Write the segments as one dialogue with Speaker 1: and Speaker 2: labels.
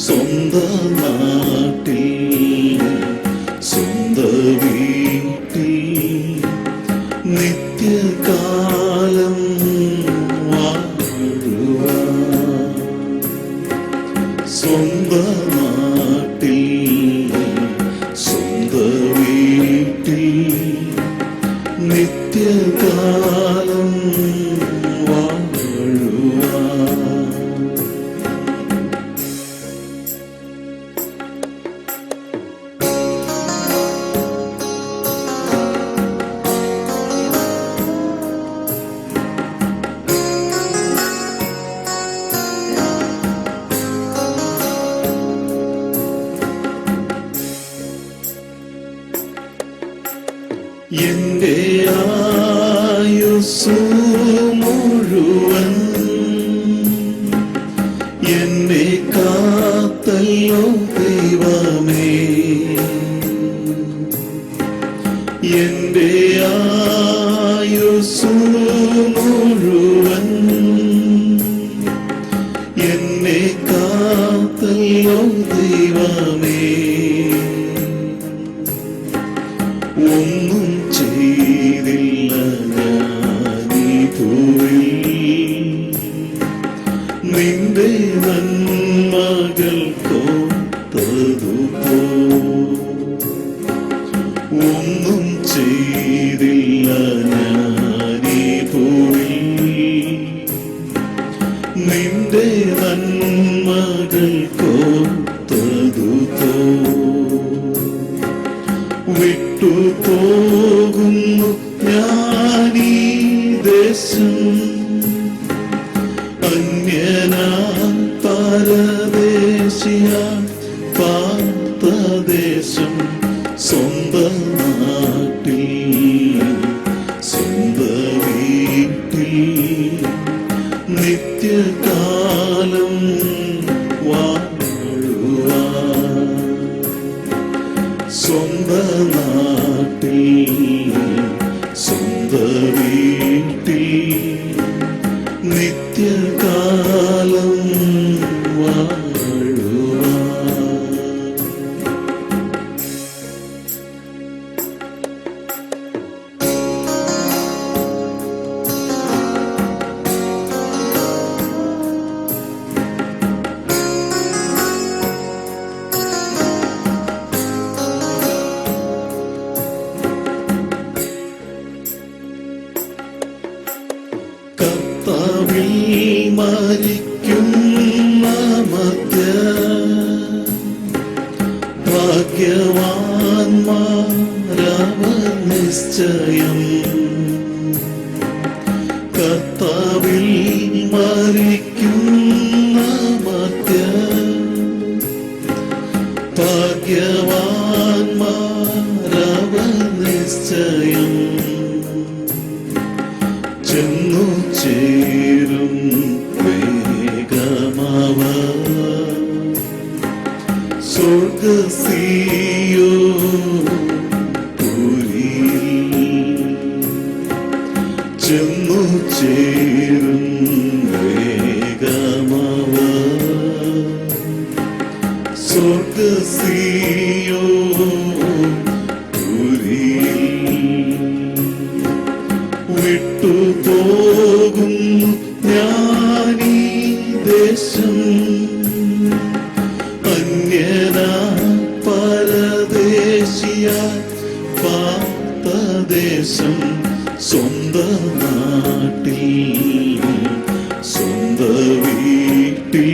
Speaker 1: സ്വന്ത നാട്ടിൽ സ്വന്ത വീട്ടിൽ നിത്യകാലം വാഴുവാൻ സ്വന്ത നാട്ടിൽ സ്വന്ത വീട്ടിൽ നിത്യകാലം എന്റെ ആയുസ്സു മുഴുവൻ എന്നെ കാത്തല്ലോ ദൈവമേ. എന്റെ ആയുസ്സു മുഴുവൻ എന്നെ കാത്തല്ലോ ദൈവമേ. ഒന്നും ചെയ്തില്ല ഞാനീ ഭൂമിയിൽ നിന്റെ നന്മകൾ കോർത്തതുപോ. ഒന്നും ചെയ്തില്ല ഞാനീ ഭൂമിയിൽ നിന്റെ നന്മകൾ കോർത്തതുപോ. വിട്ടുപോകുന്നു ഞാനീ ദേശം അന്യനാം പരദേശിയാൻ പാർത്തദേശം. സ്വന്ത നാട്ടിൽ സ്വന്ത വീട്ടിൽ നിത്യകാലം വാഴുവാൻ സ്വന്ത നാട്ടിൽ സ്വന്ത വീട്ടിൽ നിത്യകാലം വാഴുവാൻ. കർത്താവിൽ മരിക്കുന്ന മധ്യൻ ഭാഗ്യവാന്മാരവർ നിശ്ചയം. കർത്താവിൽ മരിക്കുന്ന മധ്യൻ ഭാഗ്യവാന്മാരവർ നിശ്ചയം. ചെന്നു ചേരും വേഗമവർ സ്വർഗ്ഗസീയോൻ. ചെന്നു ചേരും വേഗമവർ സ്വർഗ്ഗസീയോൻ. വിട്ടുപോകുന്നു ഞാനീ ദേശം അന്യനാ പരദേശിയാൻ പാർത്തദേശം. സ്വന്ത നാട്ടിൽ സ്വന്ത വീട്ടിൽ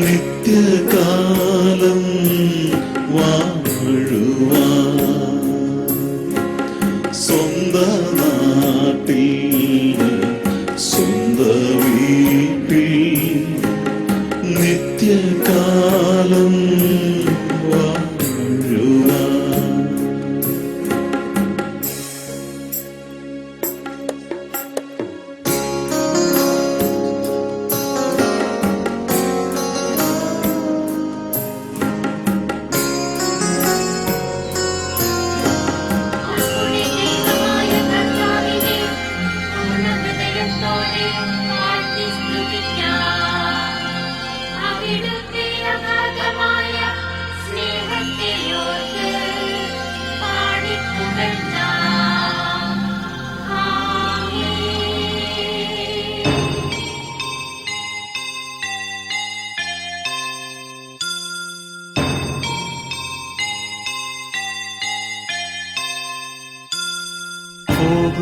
Speaker 1: നിത്യകാലം വാഴുവാൻ സ്വന്ത നാട്ടിൽ സ്വന്ത വീട്ടിൽ നിത്യകാലം വാഴുവാൻ.
Speaker 2: Avidutte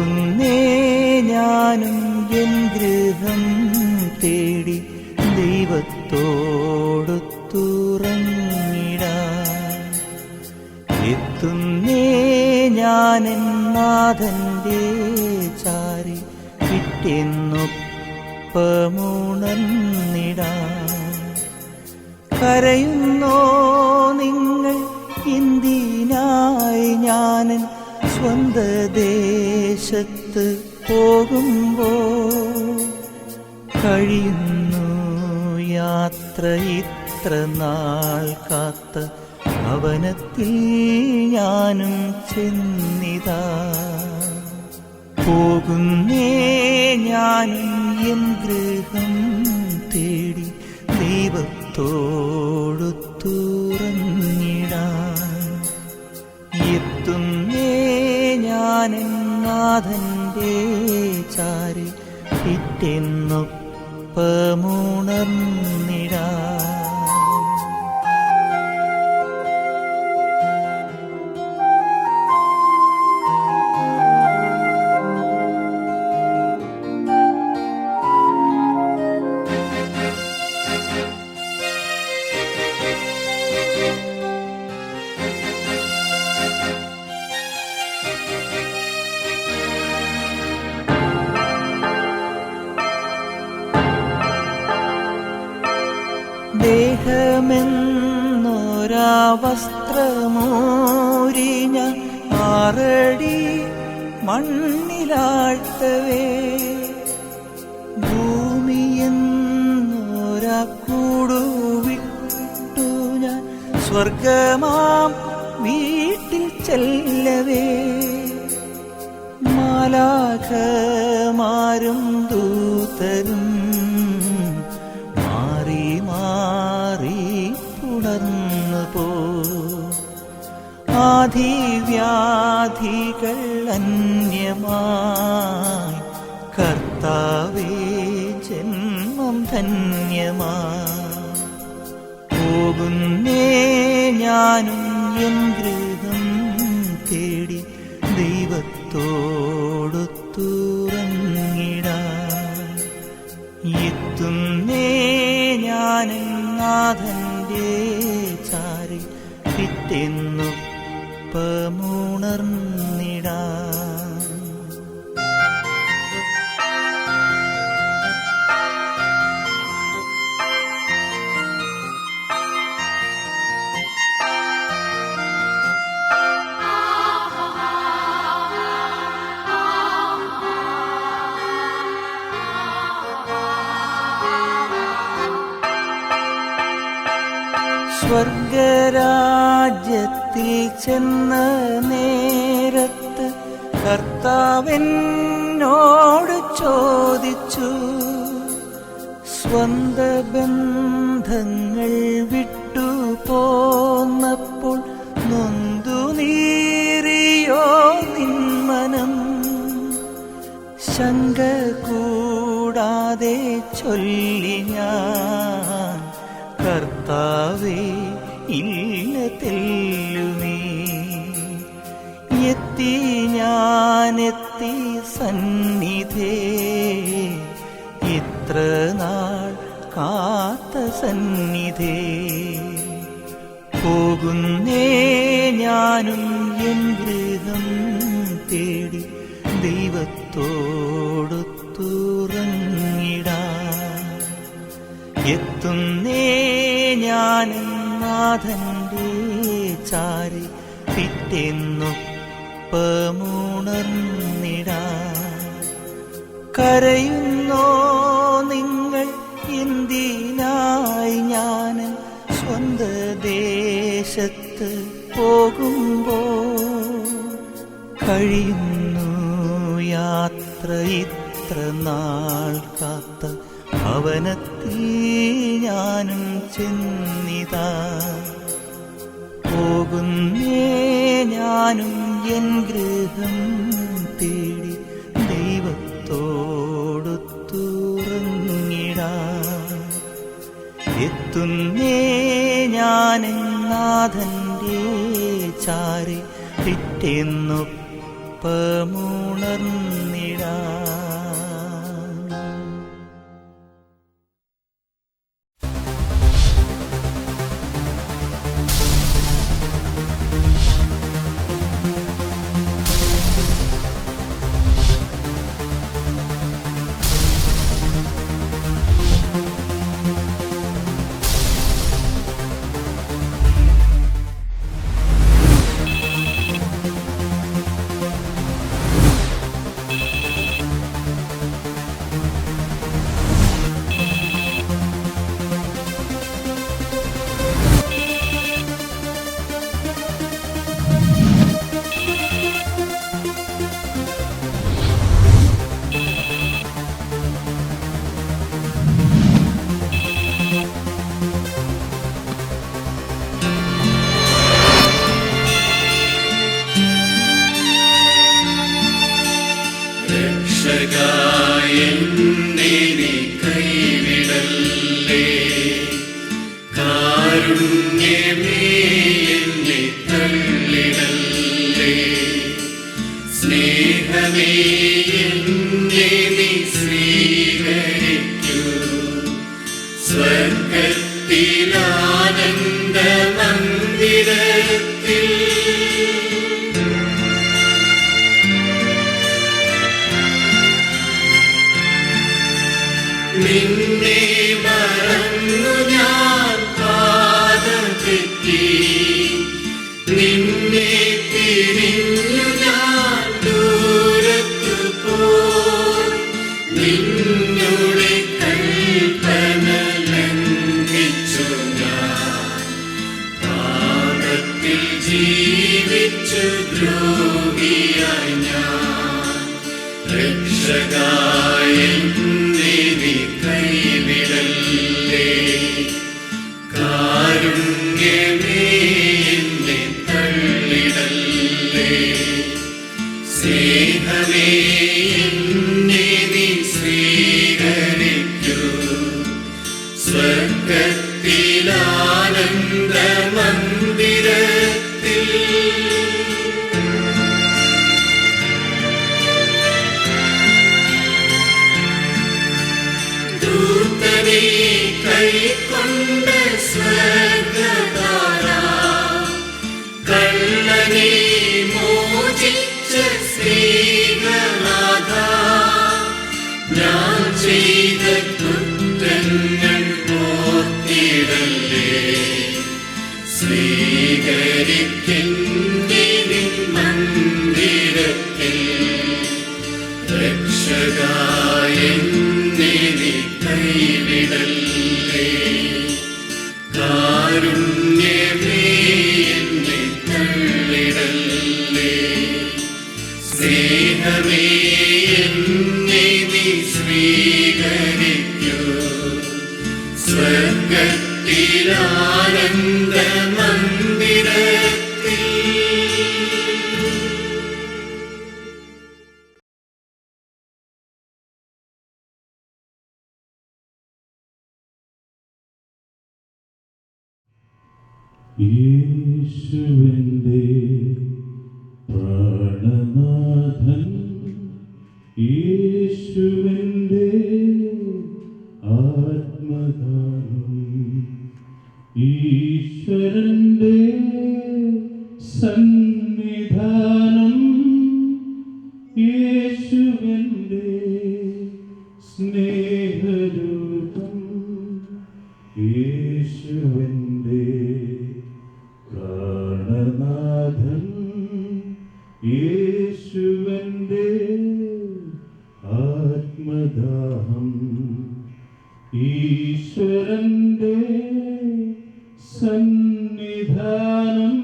Speaker 2: പോകുന്നേ ഞാനും എൻ ഗൃഹം തേടി ദൈവത്തോടൊത്തുറങ്ങിടാൻ. എത്തുന്നേ ഞാനെൻ നാഥന്റെ ചാരി പിറ്റെന്നൊപ്പമുണർന്നിടാൻ. കരയുന്നോ നിങ്ങൾ എന്തിനായി ഞാനൻ സ്വന്ത ദേശത്ത് പോകുമ്പോൾ? കഴിയുന്നു യാത്ര ഇത്ര നാൾ കാത്ത ഭവനത്തിൽ ഞാനും ചെന്നിതാ. പോകുന്നേ ഞാനും എൻ ഗൃഹം തേടി ദൈവത്തോടൊത്തുറങ്ങിടാൻ. എത്തുന്നേ ഞാനെൻ നാഥന്റെ ചാരി പിറ്റെന്നൊപ്പമുണർന്നിടാൻ. ദേഹമെന്നൊരാ വസ്ത്രമൂരി ഞാൻ 6 അടി മണ്ണിലാഴ്ത്തവേ, ഭൂമിയെന്നൊരാ കൂടുവിട്ടു ഞാൻ സ്വർഗമാം വീട്ടിൽ ചെല്ലവേ, മാലാഖമാരും ദൂതരും മാറി മാറി പുണർന്നു പോ. ആധിവ്യാധികൾ അന്യമായി കർത്താവേ ജന്മം ധന്യമായി. പോകുന്നേ ഞാനും എൻ ഗൃഹം തേടി ദൈവത്തോടൊത്തുറങ്ങിടാൻ. എത്തുന്നേ ഞാനെൻ നാഥന്റെ ചാരി പിറ്റെന്നൊപ്പമുണർന്നിടാൻ. സ്വർഗരാജ്യത്തിൽ ചെന്ന നേരത്ത് കർത്താവെന്നോട് ചോദിച്ചു, സ്വന്ത ബന്ധങ്ങൾ വിട്ടു പോന്നപ്പോൾ നൊന്തു നീറിയോ നിന്മനം? ശങ്ക കൂടാതെ ചൊല്ലി ഞാൻ, കർത്താവേ ഇല്ല തെല്ലുമേ. എത്തി ഞാനെത്തി സന്നിധേ, ഇത്ര നാൾ കാത്ത സന്നിധേ. പോകുന്നേ ഞാനും എൻ ഗൃഹം തേടി ദൈവത്തോടൊത്തുറങ്ങിടാൻ. എത്തുന്നേ ഞാനും നാഥന്റെ ചാരി പിറ്റെന്നൊപ്പമുണർന്നിടാൻ. കരയുന്നോ നിങ്ങൾ എന്തിനായി ഞാനൻ സ്വന്ത ദേശത്ത് പോകുമ്പോൾ? കഴിയുന്നു യാത്ര ഇത്ര നാൾ കാത്ത ഭവനത്തിൽ ഞാനും ചെന്നിതാ. പോകുന്നേ ഞാനും എൻ ഗൃഹം തേടി ദൈവത്തോടൊത്തുറങ്ങിടാൻ. എത്തുന്നേ ഞാനെൻ നാഥന്റെ ചാരി പിറ്റെന്നൊപ്പമുണർന്നിടാൻ. അല്പമുണർന്നിടാ.
Speaker 1: എന്നെ നീ കൈവിടല്ലേ, കാരുണ്യമേ എന്നെ തള്ളിടല്ലേ, സ്നേഹമേ എന്നെ നീ സ്വീകരിക്കൂ, സ്വർഗത്തിലാനന്ദ മന്ദിരത്തിൽ നിന്നെ മറന്നു ഞാൻ പാദം തെറ്റി, നിന്നെ പിരിഞ്ഞു ഞാൻ ദൂരത്തു പോയി, നിന്നുടെ കൽപ്പന ലംഘിച്ചു ഞാൻ പാപത്തിൽ ജീവിച്ചു ദ്രോഹിയായി ഞാൻ. രക്ഷകായ നീ കൈവിടല്ലേ, കാരുണ്യമേ എന്നെ തള്ളിടല്ലേ, സ്നേഹമേ എന്നെ നീ സ്വീകരിക്കൂ, സ്വർഗത്തിലാനന്ദ മന്ദിരത്തിൽ ദൂതനെ കൈക്കൊണ്ട സ്വർഗതാര, കള്ളനെ മോചിച്ച സ്നേഹനാഥ, ഞാൻ ചെയ്ത കുറ്റങ്ങൾ ഓർത്തിടല്ലേ, സ്വീകരിക്കെന്നെ നിൻ മന്ദിരത്തിൽ. രക്ഷകായ നീ കൈവിടല്ലേ, കാരുണ്യമേ എന്നെ തള്ളിടല്ലേ, സ്നേഹമേ എന്നെ നീ സ്വീകരിക്കൂ, സ്വർഗത്തിലാനന്ദ മന്ദിരത്തിൽ.
Speaker 3: യേശുവിൻ്റെ പ്രാണനാഥൻ, യേശുവിൻ്റെ ആത്മദാനം, ഈശ്വരൻ്റെ സന്നിധാനം, യേശുവിൻ്റെ സ്നേഹരൂപം, യേശുവിൻ്റെ പ്രാണനാഥൻ, യേശുവിൻ്റെ ആത്മദാഹം, ഈശ്വരൻ്റെ സന്നിധാനം,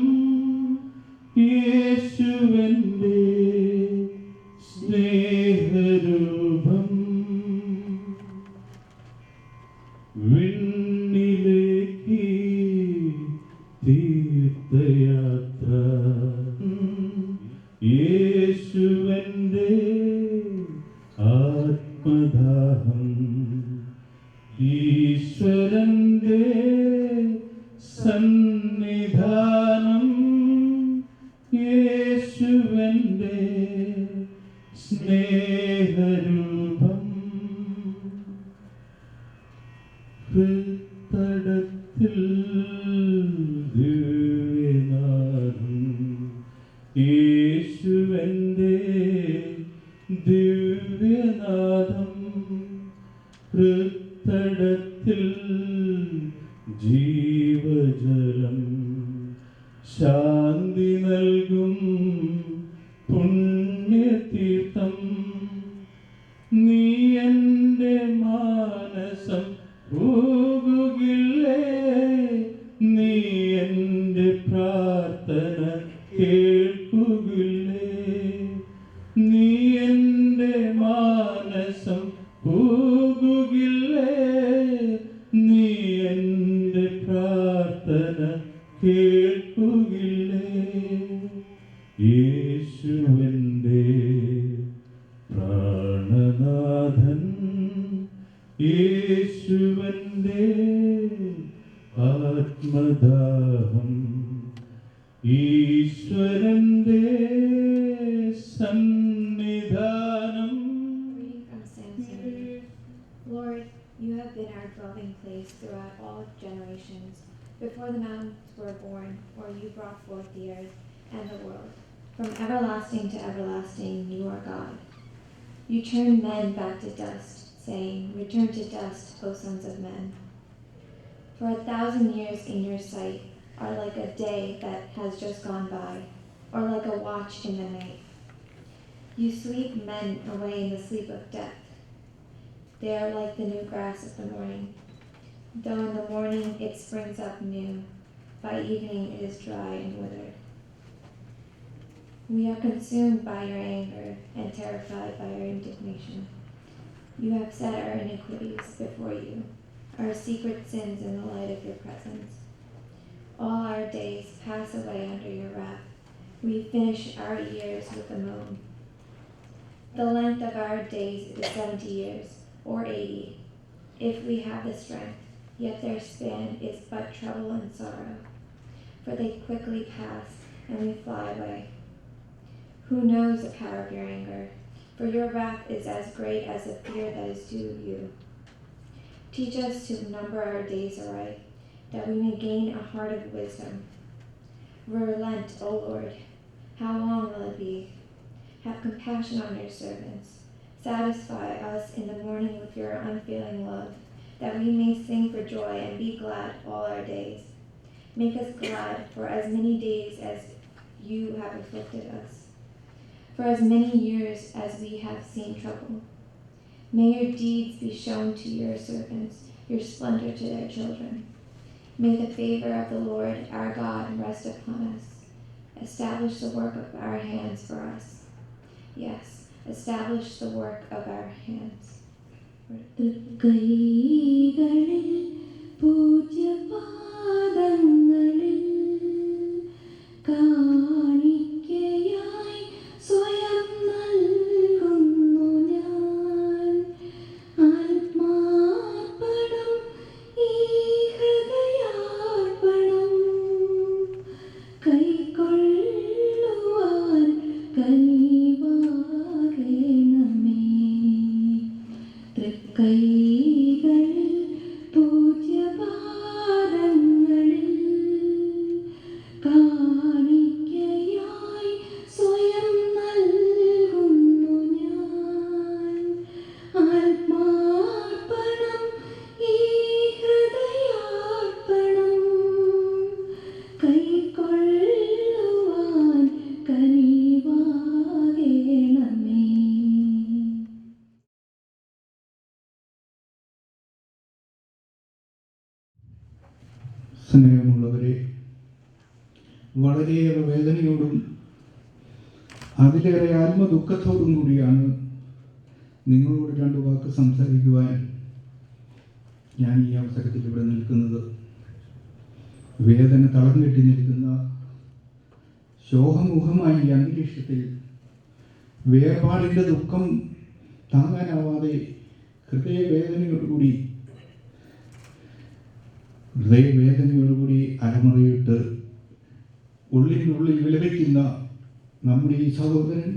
Speaker 3: യേശുവിൻ്റെ സ്നേഹരൂപം. വിണ്ണിലേക്ക് തീർത്ഥയാത്ര, യേശുവിൻ്റെ ആത്മദാഹം, ഈശ്വരൻ്റെ സന്നിധാനം, യേശുവിൻ്റെ ദിവ്യനാഥം യേശുവന്റെ ദിവ്യനാഥം ഹൃത്തടത്തിൽ ജീവജലം ശാന്തി നൽകും പുണ്യതീർത്ഥം നീ എൻ്റെ മാനസം പോകുകില്ലേ നീ എൻ്റെ പ്രാർത്ഥന കേൾക്കുകില്ലേ നീ എൻ്റെ മാനസം പോകുകില്ലേ നീ എൻ്റെ പ്രാർത്ഥന കേൾക്കുകില്ലേ യേശുവൻ്റെ പ്രാണനാഥൻ യേശുവൻ്റെ ആത്മദാഹം ഈശ്വരന്റെ Sannidhanam.
Speaker 4: Reading from Samson. Lord, you have been our dwelling place throughout all generations. Before the mountains were born, or you brought forth the earth and the world. From everlasting to everlasting, you are God. You turn men back to dust, saying, return to dust, O sons of men. For 1,000 years in your sight are like a day that has just gone by, or like a watch in the night. You sweep men away in the sleep of death. They are like the new grass of the morning. Though in the morning it springs up new, by evening it is dry and withered. We are consumed by your anger and terrified by your indignation. You have set our iniquities before you, our secret sins in the light of your presence. All our days pass away under your wrath. We finish our years with a moan. The length of our days is 70 years, or 80, if we have the strength, yet their span is but trouble and sorrow. For they quickly pass, and we fly away. Who knows the power of your anger? For your wrath is as great as the fear that is due you. Teach us to number our days aright, that we may gain a heart of wisdom. Relent, O Lord. How long will it be? Have compassion on your servants. Satisfy us in the morning with your unfailing love, that we may sing for joy and be glad all our days. Make us glad for as many days as you have afflicted us, for as many years as we have seen trouble. May your deeds be shown to your servants, your splendor to their children. May the favor of the Lord our God rest upon us. Establish the work of our hands for us. Yes, establish the work of our hands.
Speaker 5: തൃക്കൈകളിൽ പൂജ്യപാദങ്ങളിൽ കാണിക്കയായി സ്വയം നൽകുന്നു ഞാൻ. ആത്മാർപ്പണം ഈ ഹൃദയാർപ്പണം കൈക്കൊള്ളുവാൻ കനിവാകേണമേ. തൃക്കൈകളിൽ പൂജ്യപാദങ്ങളിൽ കാണിക്കയായി സ്വയം നൽകുന്നു ഞാൻ. ആത്മാർപ്പണം ഈ ഹൃദയാർപ്പണം കൈക്കൊള്ളുവാൻ കനിവാകേണമേ.
Speaker 6: സ്നേഹമുള്ളവരെ, വളരെയേറെ വേദനയോടും അതിലേറെ ആത്മദുഃഖത്തോടും കൂടിയാണ് നിങ്ങളോട് രണ്ട് വാക്ക് സംസാരിക്കുവാൻ ഞാൻ ഈ അവസരത്തിൽ ഇവിടെ നിൽക്കുന്നത്. വേദന തളം കെട്ടി നിൽക്കുന്ന ശോകമുഖമായ ഈ അന്തരീക്ഷത്തിൽ വേർപാടിൻ്റെ ദുഃഖം താങ്ങാനാവാതെ ഹൃദയവേദനയോടുകൂടി അരമുറയിട്ട് ഉള്ളിനുള്ളിൽ വിലപിക്കുന്ന നമ്മുടെ ഈ സഹോദരൻ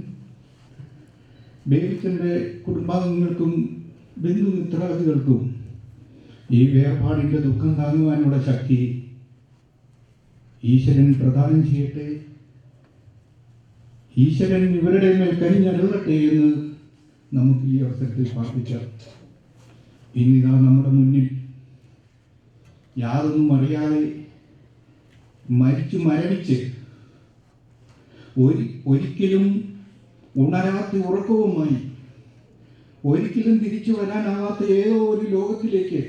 Speaker 6: ബേബിച്ചൻ്റെ കുടുംബാംഗങ്ങൾക്കും ബന്ധുമിത്രാദികൾക്കും ഈ വേർപാടിൻ്റെ ദുഃഖം താങ്ങുവാനുള്ള ശക്തി ഈശ്വരൻ പ്രദാനം ചെയ്യട്ടെ. ഈശ്വരൻ ഇവരുടെ മേൽ കനിഞ്ഞരുളട്ടെ എന്ന് നമുക്ക് ഈ അവസരത്തിൽ പ്രാർത്ഥിക്കാം. ഇന്നിതാ നമ്മുടെ മുന്നിൽ യാതൊന്നും അറിയാതെ മരവിച്ച് ഒരിക്കലും ഉണരാത്ത ഉറക്കവുമായി ഒരിക്കലും തിരിച്ചു വരാനാവാത്ത ഏതോ ഒരു ലോകത്തിലേക്ക്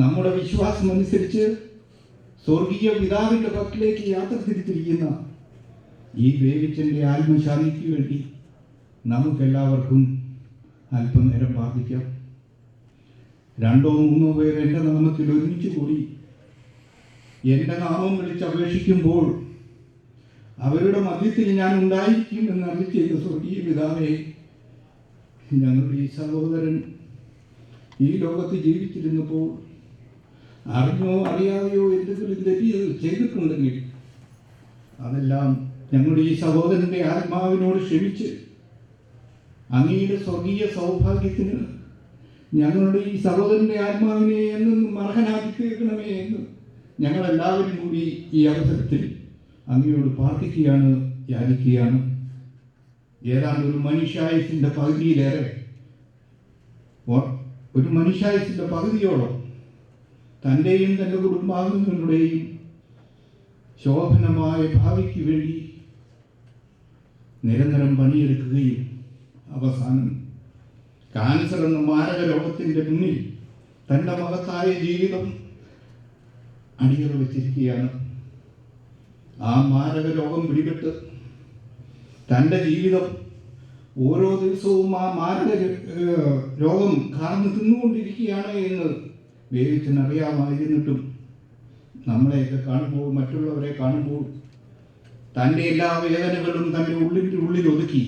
Speaker 6: നമ്മുടെ വിശ്വാസമനുസരിച്ച് സ്വർഗീയ പിതാവിൻ്റെ പക്കലേക്ക് യാത്ര തിരിച്ചിരിക്കുന്ന ഈ ബേബിച്ചൻ്റെ ആത്മശാന്തിക്ക് വേണ്ടി നമുക്കെല്ലാവർക്കും അല്പനേരം പ്രാർത്ഥിക്കാം. 2 or 3 പേർ എൻ്റെ നാമത്തിൽ ഒരുമിച്ച് കൂടി എൻ്റെ നാമം വിളിച്ചപേക്ഷിക്കുമ്പോൾ അവരുടെ മധ്യത്തിൽ ഞാൻ ഉണ്ടായിരിക്കും എന്ന് അരുളി ചെയ്ത സ്വർഗീയ പിതാവേ, ഞങ്ങളുടെ ഈ സഹോദരൻ ഈ ലോകത്ത് ജീവിച്ചിരുന്നപ്പോൾ അറിഞ്ഞോ അറിയാതെയോ എന്തെങ്കിലും തെറ്റ് ചെയ്തിട്ടുണ്ടെങ്കിൽ അതെല്ലാം ഞങ്ങളുടെ ഈ സഹോദരൻ്റെ ആത്മാവിനോട് ക്ഷമിച്ച് അങ്ങയുടെ സ്വർഗീയ സൗഭാഗ്യത്തിന് ഞങ്ങളുടെ ഈ സഹോദരൻ്റെ ആത്മാവിനെ എന്നും അർഹനാക്കി തീർക്കണമേ എന്ന് ഞങ്ങളെല്ലാവരും കൂടി ഈ അവസരത്തിൽ അങ്ങയോട് പ്രാർത്ഥിക്കുകയാണ്, യാചിക്കുകയാണ്. ഏതാണ്ട് ഒരു മനുഷ്യായുസിൻ്റെ പകുതിയിലേറെ, ഒരു മനുഷ്യായുസിൻ്റെ പകുതിയോളം തൻ്റെയും തൻ്റെ കുടുംബാംഗങ്ങളുടെയും ശോഭനമായ ഭാവിക്ക് വേണ്ടി നിരന്തരം പണിയെടുക്കുകയും അവസാനം കാൻസർ എന്ന മാരക രോഗത്തിൻ്റെ മുന്നിൽ തൻ്റെ മഹത്തായ ജീവിതം അടിയറ വച്ചിരിക്കുകയാണ്. ആ മാരക രോഗം പിടിപെട്ട് തൻ്റെ ജീവിതം ഓരോ ദിവസവും ആ മാരക രോഗം കാർന്ന് തിന്നുകൊണ്ടിരിക്കുകയാണ് എന്ന് വേവിച്ചറിയാമായിരുന്നിട്ടും നമ്മളെയൊക്കെ കാണുമ്പോൾ, മറ്റുള്ളവരെ കാണുമ്പോൾ തൻ്റെ എല്ലാ വേദനകളും തൻ്റെ ഉള്ളിൽ ഒതുക്കി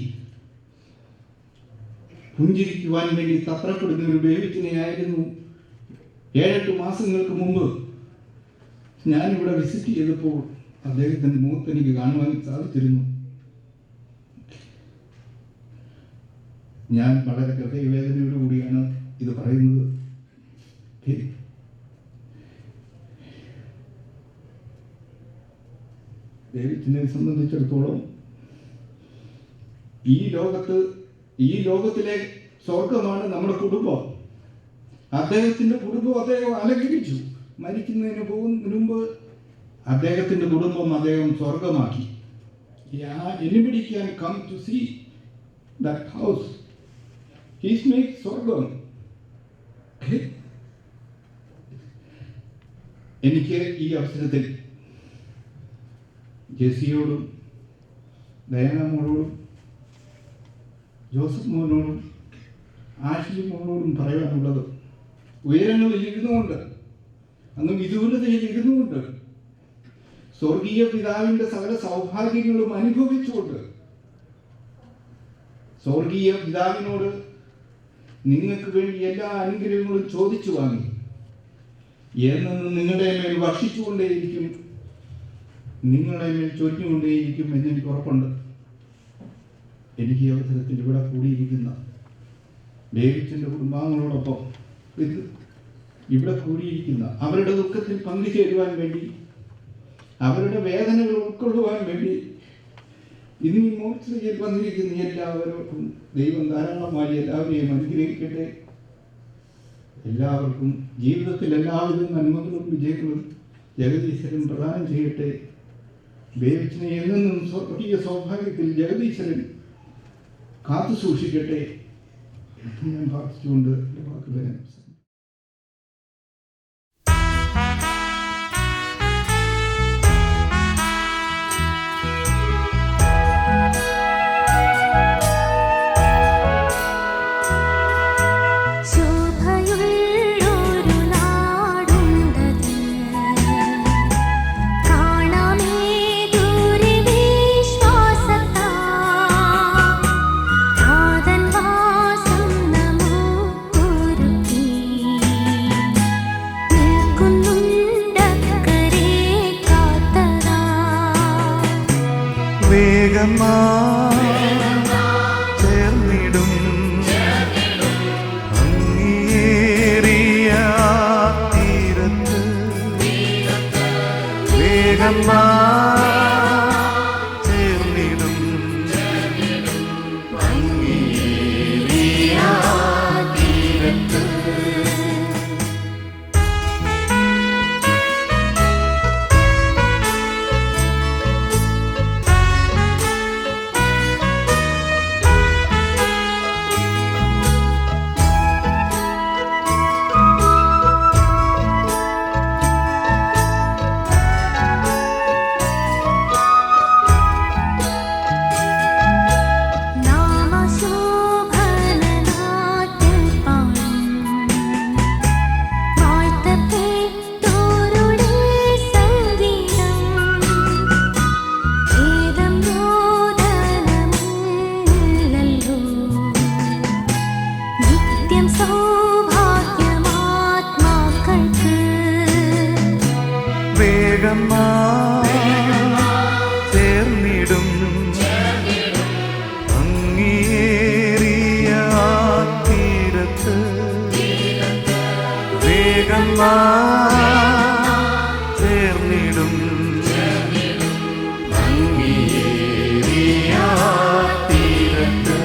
Speaker 6: പുഞ്ചിരിക്കുവാൻ വേണ്ടി തത്രപ്പെടുന്ന ഒരു വേവിച്ചനെയായിരുന്നു 7-8 മാസങ്ങൾക്ക് മുമ്പ് ഞാനിവിടെ വിസിറ്റ് ചെയ്തപ്പോൾ അദ്ദേഹത്തിൻ്റെ മുഖത്ത് എനിക്ക് കാണുവാൻ സാധിച്ചിരുന്നു. ഞാൻ വളരെ ഹൃദയവേദനയോടു കൂടിയാണ് ഇത് പറയുന്നത്. ദൈവത്തിനെ സംബന്ധിച്ചിടത്തോളം ഈ ലോകത്തിലെ സ്വർഗമാണ് നമ്മുടെ കുടുംബം. അദ്ദേഹത്തിൻ്റെ കുടുംബം അദ്ദേഹം അലങ്കരിച്ചു. മരിക്കുന്നതിന് പോകുന്നതിന് മുമ്പ് അദ്ദേഹത്തിൻ്റെ കുടുംബം അദ്ദേഹം സ്വർഗമാക്കി. Anybody can come to see that house. He's made സ്വർഗം. എനിക്ക് ഈ അവസരത്തിൽ ജെസിയോടും ഡയാന മോളോടും ജോസഫ് മോനോടും ആഷ്ലി മോളോടും പറയാനുള്ളത്, ഉയരങ്ങളിൽ ഇരുന്നുകൊണ്ട്, അങ്ങ് വിദൂരതയിൽ ഇരുന്നുകൊണ്ട് സ്വർഗീയ പിതാവിൻ്റെ സകല സൗഭാഗ്യങ്ങളും അനുഭവിച്ചുകൊണ്ട് സ്വർഗീയ പിതാവിനോട് നിങ്ങൾക്ക് വേണ്ടി എല്ലാ അനുഗ്രഹങ്ങളും ചോദിച്ചു വാങ്ങി എന്നും നിങ്ങളുടെ മേൽ വർഷിച്ചുകൊണ്ടേയിരിക്കും, നിങ്ങളുടെ മേൽ ചൊരിഞ്ഞുകൊണ്ടേയിരിക്കും എന്നെനിക്ക് ഉറപ്പുണ്ട്. എനിക്ക് ഈ അവസരത്തിൽ ഇവിടെ കൂടിയിരിക്കുന്ന ഡേവിഡിൻ്റെ കുടുംബാംഗങ്ങളോടൊപ്പം ഇവിടെ കൂടിയിരിക്കുന്ന അവരുടെ ദുഃഖത്തിൽ പങ്കുചേരുവാൻ വേണ്ടി, അവരുടെ വേദനകൾ ഉൾക്കൊള്ളുവാൻ വേണ്ടി ഇന്ന് ഈ മോർച്ചയിൽ വന്നിരിക്കുന്ന എല്ലാവർക്കും ദൈവം ധാരാളമായി എല്ലാവരെയും അനുഗ്രഹിക്കട്ടെ. എല്ലാവർക്കും ജീവിതത്തിൽ എല്ലാവിധ നന്മകളും വിജയങ്ങളും ജഗദീശ്വരൻ പ്രദാനം ചെയ്യട്ടെ. ദൈവത്തിനെ എന്നും സ്വർഗീയ സൗഭാഗ്യത്തിൽ ജഗദീശ്വരൻ കാത്തു സൂക്ഷിക്കട്ടെ. ഞാൻ പ്രാർത്ഥിച്ചുകൊണ്ട് വാക്കുകളെ
Speaker 2: ചേർന്നിടും അങ്ങേറിയ വേഗം വാ ചേർന്നിടും
Speaker 1: ഭംഗിയേറിയ തീരത്ത്
Speaker 2: വേഗം വാ ചേർന്നിടും ഭംഗിയേറിയ തീരത്ത് വേഗം വാ ചേർന്നിടും ഭംഗിയേറിയ തീരത്ത്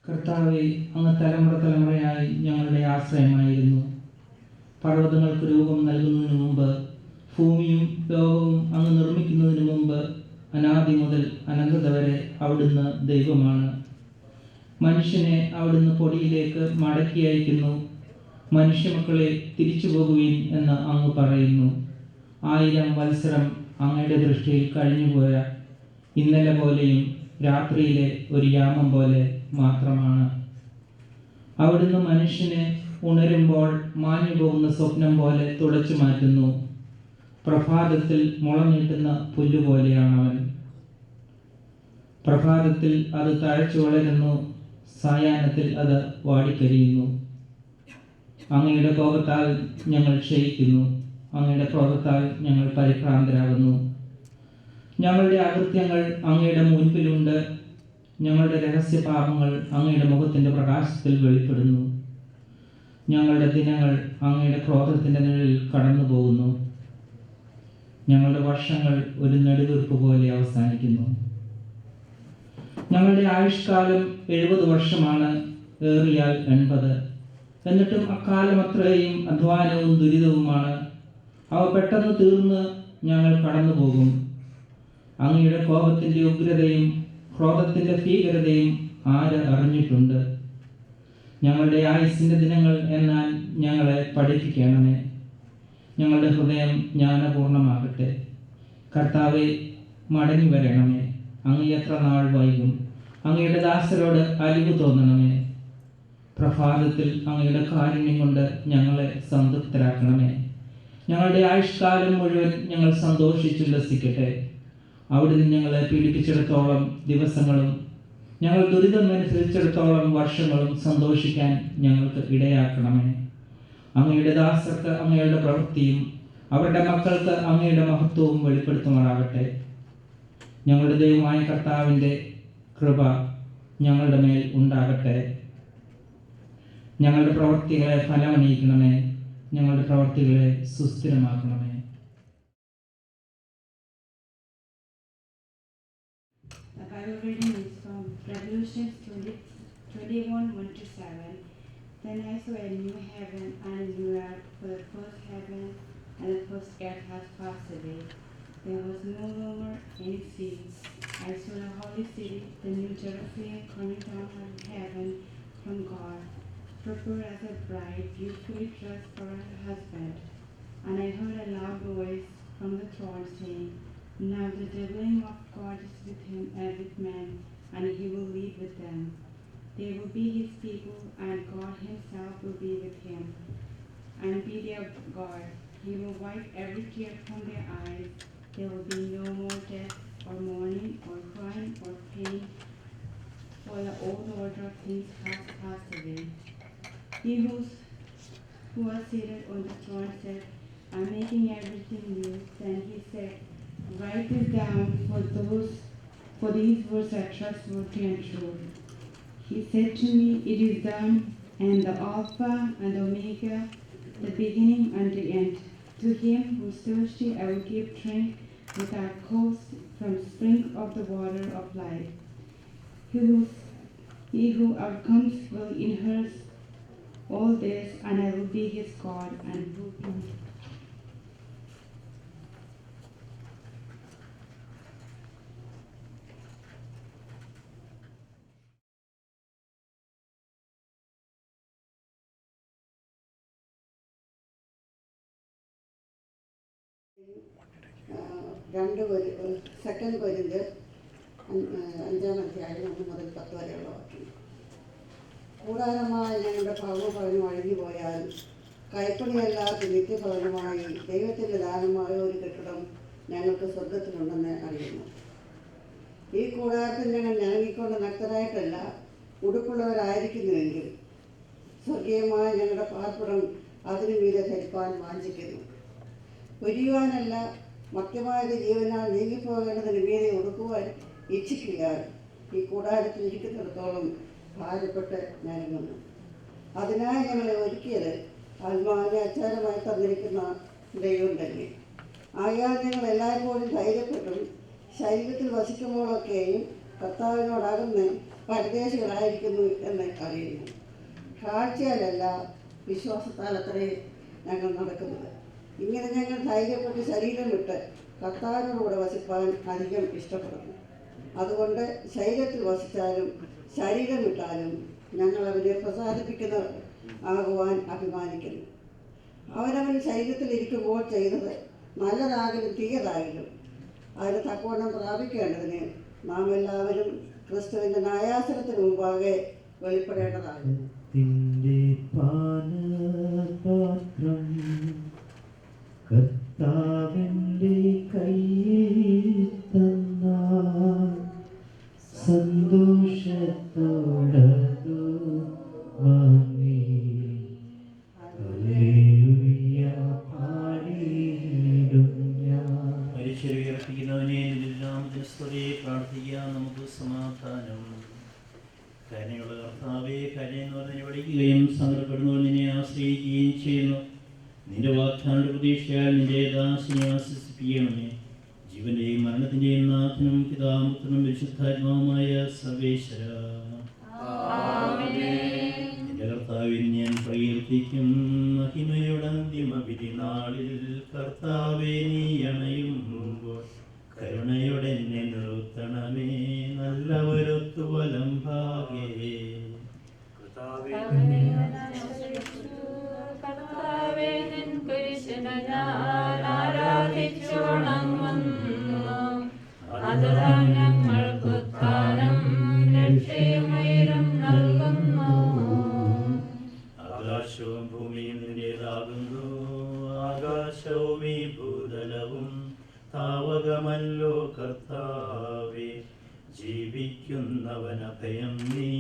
Speaker 7: കർത്താവെ, അങ്ങ് തലമുറ തലമുറയായി ഞങ്ങളുടെ ആശ്രയമായിരുന്നു. പർവ്വതങ്ങൾക്ക് രൂപം നൽകുന്നതിന് മുമ്പ്, ഭൂമിയും ലോകവും അങ്ങ് നിർമ്മിക്കുന്നതിന് മുമ്പ്, അനാദി മുതൽ അനന്തത വരെ അവിടുന്ന് ദൈവമാണ്. മനുഷ്യനെ അവിടുന്ന് പൊടിയിലേക്ക് മടക്കി അയക്കുന്നു. മനുഷ്യമക്കളെ തിരിച്ചു പോകുവീൻ എന്ന് അങ്ങ് പറയുന്നു. 1000 വത്സരം അങ്ങയുടെ ദൃഷ്ടിയിൽ കഴിഞ്ഞുപോയ ഇന്നലെ പോലെയും രാത്രിയിലെ ഒരു യാമം പോലെ മാത്രമാണ്. അവിടുന്ന് മനുഷ്യനെ ഉണരുമ്പോൾ മാഞ്ഞു പോകുന്ന സ്വപ്നം പോലെ തുടച്ചു മാറ്റുന്നു. പ്രഭാതത്തിൽ മുളനീട്ടുന്ന പുല്ലുപോലെയാണവൻ. പ്രഭാതത്തിൽ അത് തഴച്ചു വളരുന്നു, സായാഹ്നത്തിൽ അത് വാടിക്കരിയുന്നു. അങ്ങയുടെ കോപത്താൽ ഞങ്ങൾ ക്ഷയിക്കുന്നു, അങ്ങയുടെ ക്രോധത്താൽ ഞങ്ങൾ പരിഭ്രാന്തരാകുന്നു. ഞങ്ങളുടെ അകൃത്യങ്ങൾ അങ്ങയുടെ മുൻപിലുണ്ട്, ഞങ്ങളുടെ രഹസ്യപാപങ്ങൾ അങ്ങയുടെ മുഖത്തിൻ്റെ പ്രകാശത്തിൽ വെളിപ്പെടുന്നു. ഞങ്ങളുടെ ദിനങ്ങൾ അങ്ങയുടെ ക്രോധത്തിൻ്റെ നിഴലിൽ കടന്നു പോകുന്നു. ഞങ്ങളുടെ വർഷങ്ങൾ ഒരു നെടുവീർപ്പ് പോലെ അവസാനിക്കുന്നു. ഞങ്ങളുടെ ആയുഷ്കാലം 70 വർഷമാണ്, ഏറിയാൽ 80. എന്നിട്ടും അക്കാലം അത്രയും അധ്വാനവും ദുരിതവുമാണ്. അവ പെട്ടെന്ന് തീർന്ന് ഞങ്ങൾ കടന്നു പോകും. അങ്ങയുടെ കോപത്തിൻ്റെ ഉഗ്രതയും ക്രോധത്തിൻ്റെ ഭീകരതയും ആര് അറിഞ്ഞിട്ടുണ്ട്? ഞങ്ങളുടെ ആയുസ്സിൻ്റെ ദിനങ്ങൾ എന്നാൽ ഞങ്ങളെ പഠിപ്പിക്കണമേ. ഞങ്ങളുടെ ഹൃദയം ജ്ഞാനപൂർണമാകട്ടെ. കർത്താവെ, മടങ്ങി വരണമേ. അങ്ങ് എത്ര നാൾ വൈകും? അങ്ങയുടെ ദാസരോട് അലിവ് തോന്നണമേ. പ്രഭാതത്തിൽ അങ്ങയുടെ കാരുണ്യം കൊണ്ട് ഞങ്ങളെ സംതൃപ്തരാക്കണമേ. ഞങ്ങളുടെ ആയുഷ്കാലം മുഴുവൻ ഞങ്ങൾ സന്തോഷിച്ചുല്ലസിക്കട്ടെ. അവിടുന്ന് ഞങ്ങളെ പീഡിപ്പിച്ചിടത്തോളം ദിവസങ്ങളും ഞങ്ങൾ ദുരിതം അനുഭവിച്ചിടത്തോളം വർഷങ്ങളും സന്തോഷിക്കാൻ ഞങ്ങൾക്ക് ഇടയാക്കണമേ. അങ്ങയുടെ ദാസർക്ക് അങ്ങയുടെ പ്രവൃത്തിയും അവരുടെ മക്കൾക്ക് അങ്ങയുടെ മഹത്വവും വെളിപ്പെടുത്തുമാറാകട്ടെ. ഞങ്ങളുടെ ദൈവമായ കർത്താവിൻ്റെ കൃപ ഞങ്ങളുടെ മേൽ ഉണ്ടാകട്ടെ. ഞങ്ങളുടെ പ്രവൃത്തികളെ ഫലമണിയിക്കണമേ. ഞങ്ങളുടെ പ്രവൃത്തികളെ സുസ്ഥിരമാക്കണമേ.
Speaker 8: The Bible reading is from Revelations 21:1-7. Then I saw a new heaven and a new earth, for the first heaven and the first earth has passed away. There was no longer any sea. I saw the holy city, the new Jerusalem, coming down from heaven, from God, prepared as a bride beautifully dressed for her husband. And I heard a loud voice from the throne saying, "Now the dwelling of God is with him and with men, and he will live with them. They will be his people, and God himself will be with him and be their God. He will wipe every tear from their eyes. There will be no more death, or mourning, or crying, or pain, for the old order of things has passed away." He who was seated on the throne said, "I'm making everything new." Then he said, "Write this down, for these words are trustworthy and true." He said to me, "It is done, and the Alpha and the Omega, the beginning and the end. To him who is thirsty I will give drink without cost from the spring of the water of life. He who overcomes will inherit all this, and I will be his God, and will be."
Speaker 9: Second കൊരിന്ത്യർ 5-ാം അധ്യായം 1 മുതൽ 10 വരെയുള്ള വാക്യം. കൂടാരമായ ഞങ്ങളുടെ ഭവനഭവനം അഴിഞ്ഞുപോയാൽ കൈപ്പണിയല്ലാത്ത നിത്യഭവനമായി ദൈവത്തിൻ്റെ ദാനമായ ഒരു കെട്ടിടം ഞങ്ങൾക്ക് സ്വർഗത്തിലുണ്ടെന്ന് അറിയുന്നു. ഈ കൂടാരത്തിൽ ഞങ്ങൾ ഞരങ്ങിക്കൊണ്ട് നഗ്നരായിട്ടല്ല ഉടുപ്പുള്ളവരായിരിക്കുന്നുവെങ്കിൽ സ്വർഗീയമായ ഞങ്ങളുടെ പാർപ്പിടം അതിനു മീതെ ധരിപ്പാൻ വാഞ്ചിക്കുന്നു. ഒരിയുവാനല്ല, മധ്യമായത് ജീവനാൽ നീങ്ങിപ്പോകേണ്ടതിന് മീതെ ഒടുക്കുവാൻ ഇച്ഛിക്കുകയാൽ ഈ കൂടാരത്തിൽ ഇരിക്കുന്നിടത്തോളം ഭാരപ്പെട്ട് ഞരങ്ങുന്നു. അതിനായി ഞങ്ങളെ ഒരുക്കിയത് ആത്മാവിനെ അച്ചാരമായി തന്നിരിക്കുന്ന ദൈവം തന്നെ. ആയാൽ ഞങ്ങൾ എല്ലായ്പ്പോഴും ധൈര്യപ്പെട്ടും ശരീരത്തിൽ വസിക്കുമ്പോഴൊക്കെയും കർത്താവിനോടകന്ന് പരദേശികളായിരിക്കുന്നു എന്ന് അറിയുന്നു. കാഴ്ചയാലല്ല, വിശ്വാസത്താൽ അത്രേ ഞങ്ങൾ നടക്കുന്നത്. ഇങ്ങനെ ഞങ്ങൾ ധൈര്യപ്പെട്ട് ശരീരം വിട്ട് കർത്താവിനോടുകൂടെ വസിപ്പാൻ അധികം ഇഷ്ടപ്പെടുന്നു. അതുകൊണ്ട് ശരീരത്തിൽ വസിച്ചാലും ശരീരം വിട്ടാലും ഞങ്ങൾ അവനെ പ്രസാദിപ്പിക്കുന്നവർ ആകുവാൻ അഭിമാനിക്കുന്നു. അവനവൻ ശരീരത്തിലിരിക്കുമ്പോൾ ചെയ്തത് നല്ലതാകലും തീയതാകലും അതിന് തക്കവണ്ണം പ്രാപിക്കേണ്ടതിന് നാം എല്ലാവരും ക്രിസ്തുവിൻ്റെ ന്യായാസനത്തിന് മുമ്പാകെ വെളിപ്പെടേണ്ടതാകുന്നു.
Speaker 10: കർത്താവിൻ്റെ കയ്യിൽ തന്നാൽ സന്തോഷത്തോടതു വാങ്ങി ഹല്ലേലൂയ പാടിയിടും ഞാൻ.
Speaker 11: പരിശുദ്ധീകരിക്കുന്നവനെ നിലാമത്തെ സ്തുതി പ്രാർത്ഥിക്കാം. നമുക്ക് സമാധാനം. കരുണയുള്ള കർത്താവേ, കരുണയെന്ന് പറഞ്ഞ് വിളിക്കുകയും സങ്കടപ്പെടുന്നവർ നിന്നെ ആശ്രയിക്കുകയും ചെയ്യുന്നു. നിന്റെ വാഗ്ദാനങ്ങളുടെ പ്രതീക്ഷയാൽ നിന്റെ ദാസിനെ ആശ്വസിപ്പിക്കണമേ. ജീവന്റെയും മരണത്തിന്റെയും നാഥനും പിതാവും പുത്രനും പരിശുദ്ധാത്മാവുമായ സർവേശ്വര, നിന്റെ കർത്താവിൽ ഞാൻ പ്രകീർത്തിക്കും. മഹിമയുടെ അന്തിമ വിധിനാളിൽ കർത്താവേ, നീ അണയുമ്പോൾ കരുണയോടെ എന്നെ നിർത്തണമേ. നല്ലവരൊത്തു വലം ഭാഗേ
Speaker 12: കർത്താവേ, നിൻ കുരിശിനെ ഞാൻ ആരാധിച്ചു വണങ്ങുന്നു. അതുതാൻ ഞങ്ങൾക്ക് ഉദ്ധാനം രക്ഷയുമൈരം നൽകുന്നു.
Speaker 11: ആകാശവും ഭൂമിയും നിന്റേതാകുന്നു. ആകാശവും ഈ ഭൂതലവും താവകമല്ലോ കർത്താവേ. ജീവിക്കുന്നവനഭയം നീ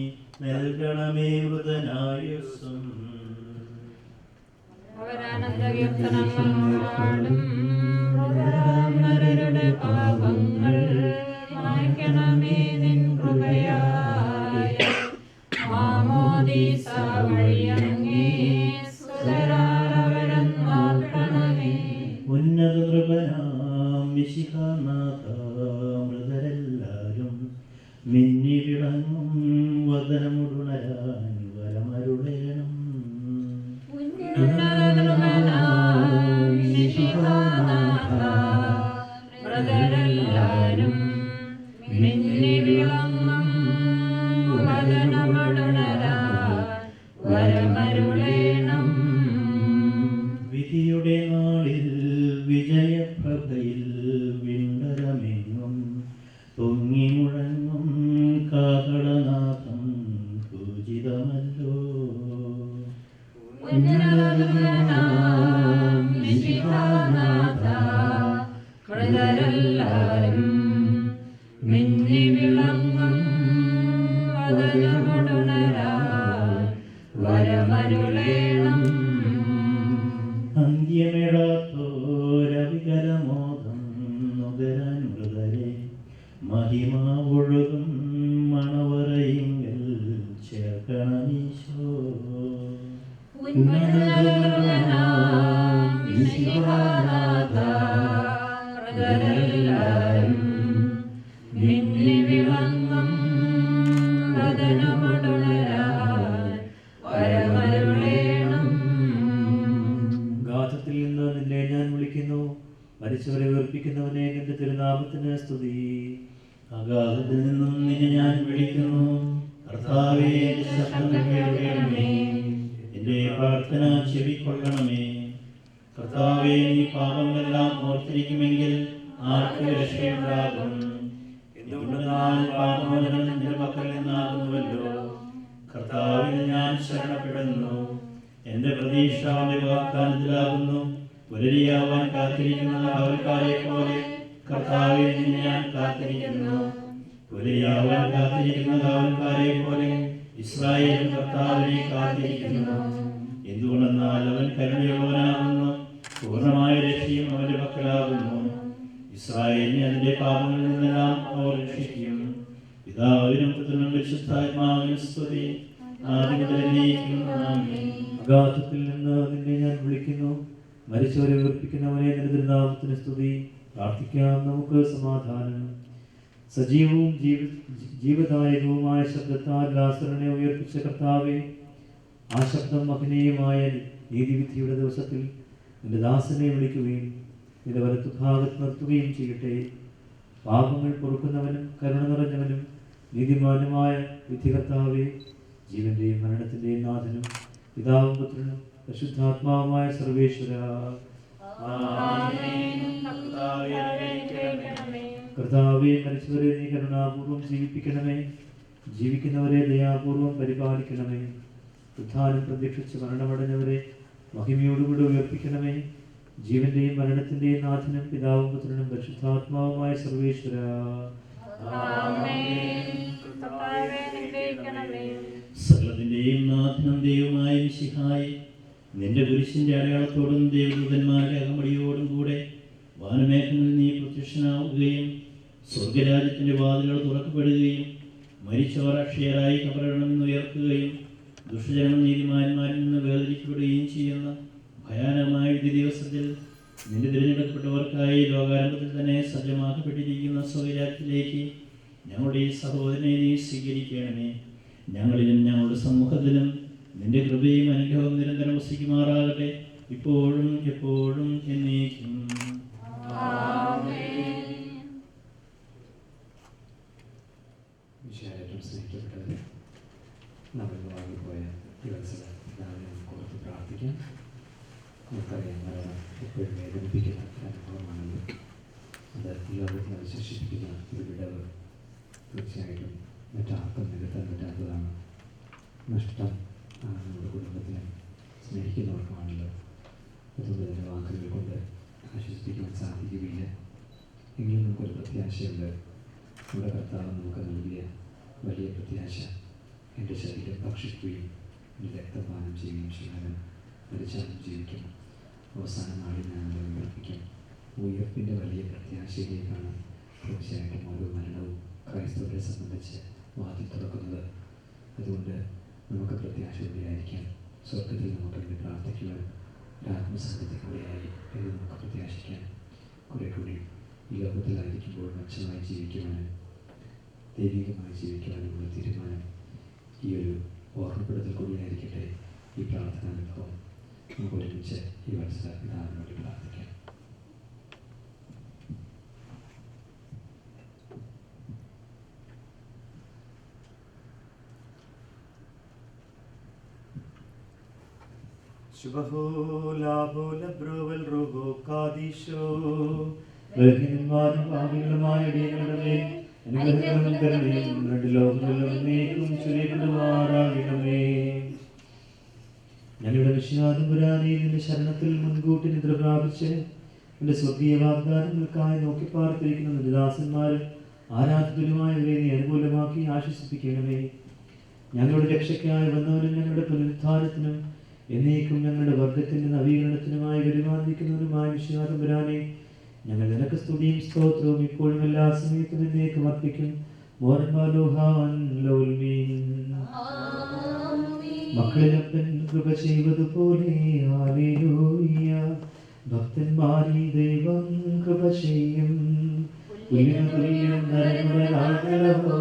Speaker 11: നൽകണമേ മൃതനായുസ്സും.
Speaker 12: അവരാനന്ദ കീർത്തനങ്ങൾ പാടും. നരരുടെ പാപങ്ങൾ മായ്ക്കണമേ നിൻ കൃപയായ. മാമോദീസ വഴിയങ്ങേ സുതരാൽ അവരെന്നാക്കണമേ.
Speaker 11: ഉന്നത നൃപനാം മിശിഹാനാഥ, മൃതരെല്ലാരും മിന്നി വിളങ്ങും വദനമുടുണരാൻ വരമരുളേണം.
Speaker 12: മൃതരെല്ലാരും മിന്നി വിളങ്ങും വദനമുടുണരാൻ
Speaker 11: ഉചിതമല്ലോ.
Speaker 12: ഉന്നതനാം മിശിഹാനാഥ, മൃതരെല്ലാരും മിന്നി വിളങ്ങും വദനമുണരാൻ വരമരുളേണം.
Speaker 11: അന്ത്യമിടാത്തോരവികരമോദം നുകരാൻ മൃതരെ മഹിമാവൊഴുകും മണവറയിങ്കൽ ചേർക്കണമീശോ.
Speaker 12: ഉന്നതനാം മിശിഹാനാഥ, മൃതരെല്ലാരും മിന്നി വിളങ്ങും വദനമുണരാൻ വരമരുളേണം.
Speaker 13: ഗാഥത്തിൽ നിന്ന് നിന്നെ ഞാൻ വിളിക്കുന്നു, മരിച്ചവരെ ഉയർപ്പിക്കുന്നവനെ നിന്റെ തിരുനാമത്തിന് സ്തുതി.
Speaker 11: അഗാധത്തിൽ നിന്നും നിന്നെ ഞാൻ വിളിക്കുന്നു, കർത്താവേ ശബ്ദം കേൾക്കണമേ, എന്റെ പ്രാർത്ഥന ചെവിക്കൊള്ളണമേ. കർത്താവേ, നീ പാപങ്ങളെല്ലാം ഓർത്തിരിക്കുമെങ്കിൽ ആർക്ക് രക്ഷയുണ്ടാകും? എന്തുകൊണ്ടെന്നാൽ പാപമോചനം നിന്റെ പക്കൽ നിന്നാകുന്നുവല്ലോ. കർത്താവിൽ ഞാൻ ശരണപ്പെടുന്നു, എന്റെ പ്രതീക്ഷ അവന്റെ വാഗ്ദാനത്തിലാകുന്നു. പുലരിയാവാൻ കാത്തിരിക്കുന്ന കാവൽക്കാരെ പോലെ കർത്താവെ നിന്നെ ഞാൻ കാത്തിരിക്കുന്നു. പുലരിയാവാൻ കാത്തിരിക്കുന്ന കാവൽക്കാരെ പോലെ ഇസ്രായേൽ കർത്താവിനെ കാത്തിരിക്കുന്നു. എന്തുകൊണ്ടെന്നാൽ അവൻ കരുണയുള്ളവനാകുന്നു, പൂർണ്ണമായ രക്ഷയും അവന്റെ പക്കലാകുന്നു. ഇസ്രായേലിനെ അതിന്റെ പാപങ്ങളിൽ നിന്നെല്ലാം അവർ രക്ഷിക്കും. പിതാവിനും പുത്രനും പരിശുദ്ധാത്മാവിനും സ്തുതി, ആദ്യം മുതൽ എന്നേക്കും. ആമേൻ.
Speaker 13: അഗാധത്തിൽ നിന്ന് നിന്നെ ഞാൻ വിളിക്കുന്നു, മരിച്ചവരെ ഉയർപ്പിക്കുന്നവനെ നിന്റെ തിരുനാമത്തിന് സ്തുതി. പ്രാർത്ഥിക്കാം, നമുക്ക് സമാധാനം. സജീവവും ജീവദായകവുമായ ശബ്ദത്താൽ ലാസറിനെ ഉയർപ്പിച്ച കർത്താവെ, ആ ശബ്ദം മഹനീയമായ നീതിവിധിയുടെ ദിവസത്തിൽ നിന്റെ ദാസനെ വിളിക്കുകയും നിന്റെ വലത്തുഭാഗത്ത് നിർത്തുകയും ചെയ്യട്ടെ. പാപങ്ങൾ പൊറുക്കുന്നവനും കരുണ നിറഞ്ഞവനും നീതിമാനുമായ വിധികർത്താവെ, ജീവന്റെയും മരണത്തിന്റെയും നാഥനും പിതാവും പുത്രനും പരിശുദ്ധാത്മാവുമായ സർവേശ്വര, കർത്താവെ, മരിച്ചവരെ നീ കരുണാപൂർവം ജീവിപ്പിക്കണമേ, ജീവിക്കുന്നവരെ ദയാപൂർവം പരിപാലിക്കണമേ. ഉത്ഥാനം പ്രതീക്ഷിച്ച് മരണമടഞ്ഞവരെ മഹിമയോടുകൂടി ഉയർപ്പിക്കണമേ. ജീവന്റെയും മരണത്തിന്റെയും നാഥനും പിതാവും പുത്രനും പരിശുദ്ധാത്മാവുമായ സർവേശ്വര,
Speaker 11: സകലത്തിന്റെയും നാഥനും ദൈവമായ മിശിഹായേ, നിന്റെ കുരിശിന്റെ അടയാളത്തോടും ദേവദൂതന്മാരുടെ അകമ്പടിയോടും കൂടെ വാനമേഘങ്ങളിൽ നീ പ്രത്യക്ഷനാവുകയും സ്വർഗരാജ്യത്തിന്റെ വാതിലുകൾ തുറക്കപ്പെടുകയും മരിച്ചവർ അക്ഷയരായി കബറുകളിൽ നിന്ന് ഉയർക്കുകയും ദുഷ്ടജനം നീതിമാന്മാരിൽ നിന്ന് വേർതിരിക്കപ്പെടുകയും ചെയ്യുന്ന ഭയാനകമായ വിധി ദിവസത്തിൽ നിന്റെ തിരഞ്ഞെടുക്കപ്പെട്ടവർക്കായി ലോകാരംഭത്തിൽ തന്നെ സജ്ജമാക്കപ്പെട്ടിരിക്കുന്ന സ്വർഗരാജ്യത്തിലേക്ക് ഞങ്ങളുടെ ഈ സഹോദരനെ നീ സ്വീകരിക്കണമേ. ഞങ്ങളിലും ഞങ്ങളുടെ സമൂഹത്തിലും നിന്റെ കൃപയും അനുഗ്രഹവും നിരന്തരം വസിക്കുമാറാകട്ടെ, ഇപ്പോഴും എപ്പോഴും എന്നേക്കും.
Speaker 14: വിശാലം സ്നേഹിക്കപ്പെട്ടവരെ, നമ്മൾ വാങ്ങിപ്പോയ നമുക്ക് ഓർത്ത് പ്രാർത്ഥിക്കാം. നമുക്കറിയാം, മരണം എപ്പോഴും വേദനിപ്പിക്കുന്ന അനുഭവമാണല്ലോ. അത് ലോകത്തിൽ അവശേഷിപ്പിക്കുന്ന ഒരു വിടവ് തീർച്ചയായിട്ടും മറ്റാർക്കും നികത്താൻ പറ്റാത്തതാണ്. നഷ്ടം നമ്മുടെ കുടുംബത്തിനും സ്നേഹിക്കുന്നവർക്കുമാണല്ലോ. അതുകൊണ്ട് തന്നെ വാക്കുകൾ കൊണ്ട് ആശ്വസിപ്പിക്കാൻ സാധിക്കുകയില്ല. എങ്കിലും നമുക്കൊരു പ്രത്യാശയുണ്ട്. നമ്മുടെ കർത്താവ് നമുക്ക് നൽകിയ വലിയ പ്രത്യാശ, എൻ്റെ ശരീരം ഭക്ഷിക്കുകയും എൻ്റെ രക്തപാനം ചെയ്യുകയും ചെയ്യാനും മരിച്ചാലും ജീവിക്കും, അവസാന നാളിൽ ഞാനത് ഉയർപ്പിക്കും. ഉയർപ്പിൻ്റെ വലിയ പ്രത്യാശയിലേക്കാണ് തീർച്ചയായിട്ടും ഓരോ മരണവും ക്രൈസ്തവരെ സംബന്ധിച്ച് വാതിൽ തുറക്കുന്നത്. അതുകൊണ്ട് നമുക്ക് പ്രത്യാശയോടെയായിരിക്കാം. സ്വർഗത്തിൽ നമുക്ക് വേണ്ടി പ്രാർത്ഥിക്കുവാൻ ആത്മസംഗതി കൂടെയായി എന്ന് നമുക്ക് പ്രത്യാശിക്കാം. കുറെ കൂടി ഈ ലോകത്തിലായിരിക്കുമ്പോൾ മെച്ചമായി ജീവിക്കുവാനും ദൈവികമായി ജീവിക്കുവാനുമുള്ള തീരുമാനം ഈ ഒരു ഓർമ്മപ്പെടുത്തൽ കൂടിയായിരിക്കട്ടെ ഈ പ്രാർത്ഥനാനുഭവം. നമുക്ക് ഒരുമിച്ച് ഈ വത്സര പിതാവിന് വേണ്ടി പ്രാർത്ഥിക്കാം.
Speaker 11: ഭാവികളുമായ അനുഗ്രഹങ്ങളും കരുണയും രണ്ട് ലോകങ്ങളിലും നീക്കും ചുരുക്കുമാറാകണമേ.
Speaker 13: വിശ്വാതമ്പുരാനെ നിന്റെ ശരണത്തിൽ മുൻകൂട്ടി നിദ്ര പ്രാപിച്ച് നിന്റെ സ്വർഗീയ വാഗ്ദാനങ്ങൾക്കായി നോക്കി പാർത്തിരിക്കുന്ന നിന്റെ ദാസന്മാരും ആരാധകരുമായവരെ നീ അനുകൂലമാക്കി ആശ്വസിപ്പിക്കണമേ. ഞങ്ങളുടെ രക്ഷയ്ക്കായി വന്നവനും ഞങ്ങളുടെ പുനരുദ്ധാനത്തിനും എന്നേക്കും ഞങ്ങളുടെ വർഗത്തിന്റെ നവീകരണത്തിനുമായി വരുമാനിക്കുന്നവനുമായ വിശ്വാതമ്പുരാനെ ഞങ്ങൾ നിനക്ക് സ്തുതിയും സ്തോത്രവും ഇപ്പോഴും എല്ലാ സമയത്തും എന്നേക്കും അർപ്പിക്കും. മക്കളിലപ്പൻ കൃപ ചെയ്തതുപോലെ ഹല്ലേലൂയ. ഭക്തന്മാരിൽ ദൈവം കൃപ ചെയ്യും. തുല്യം നരങ്ങളുടെ നാഗളവോ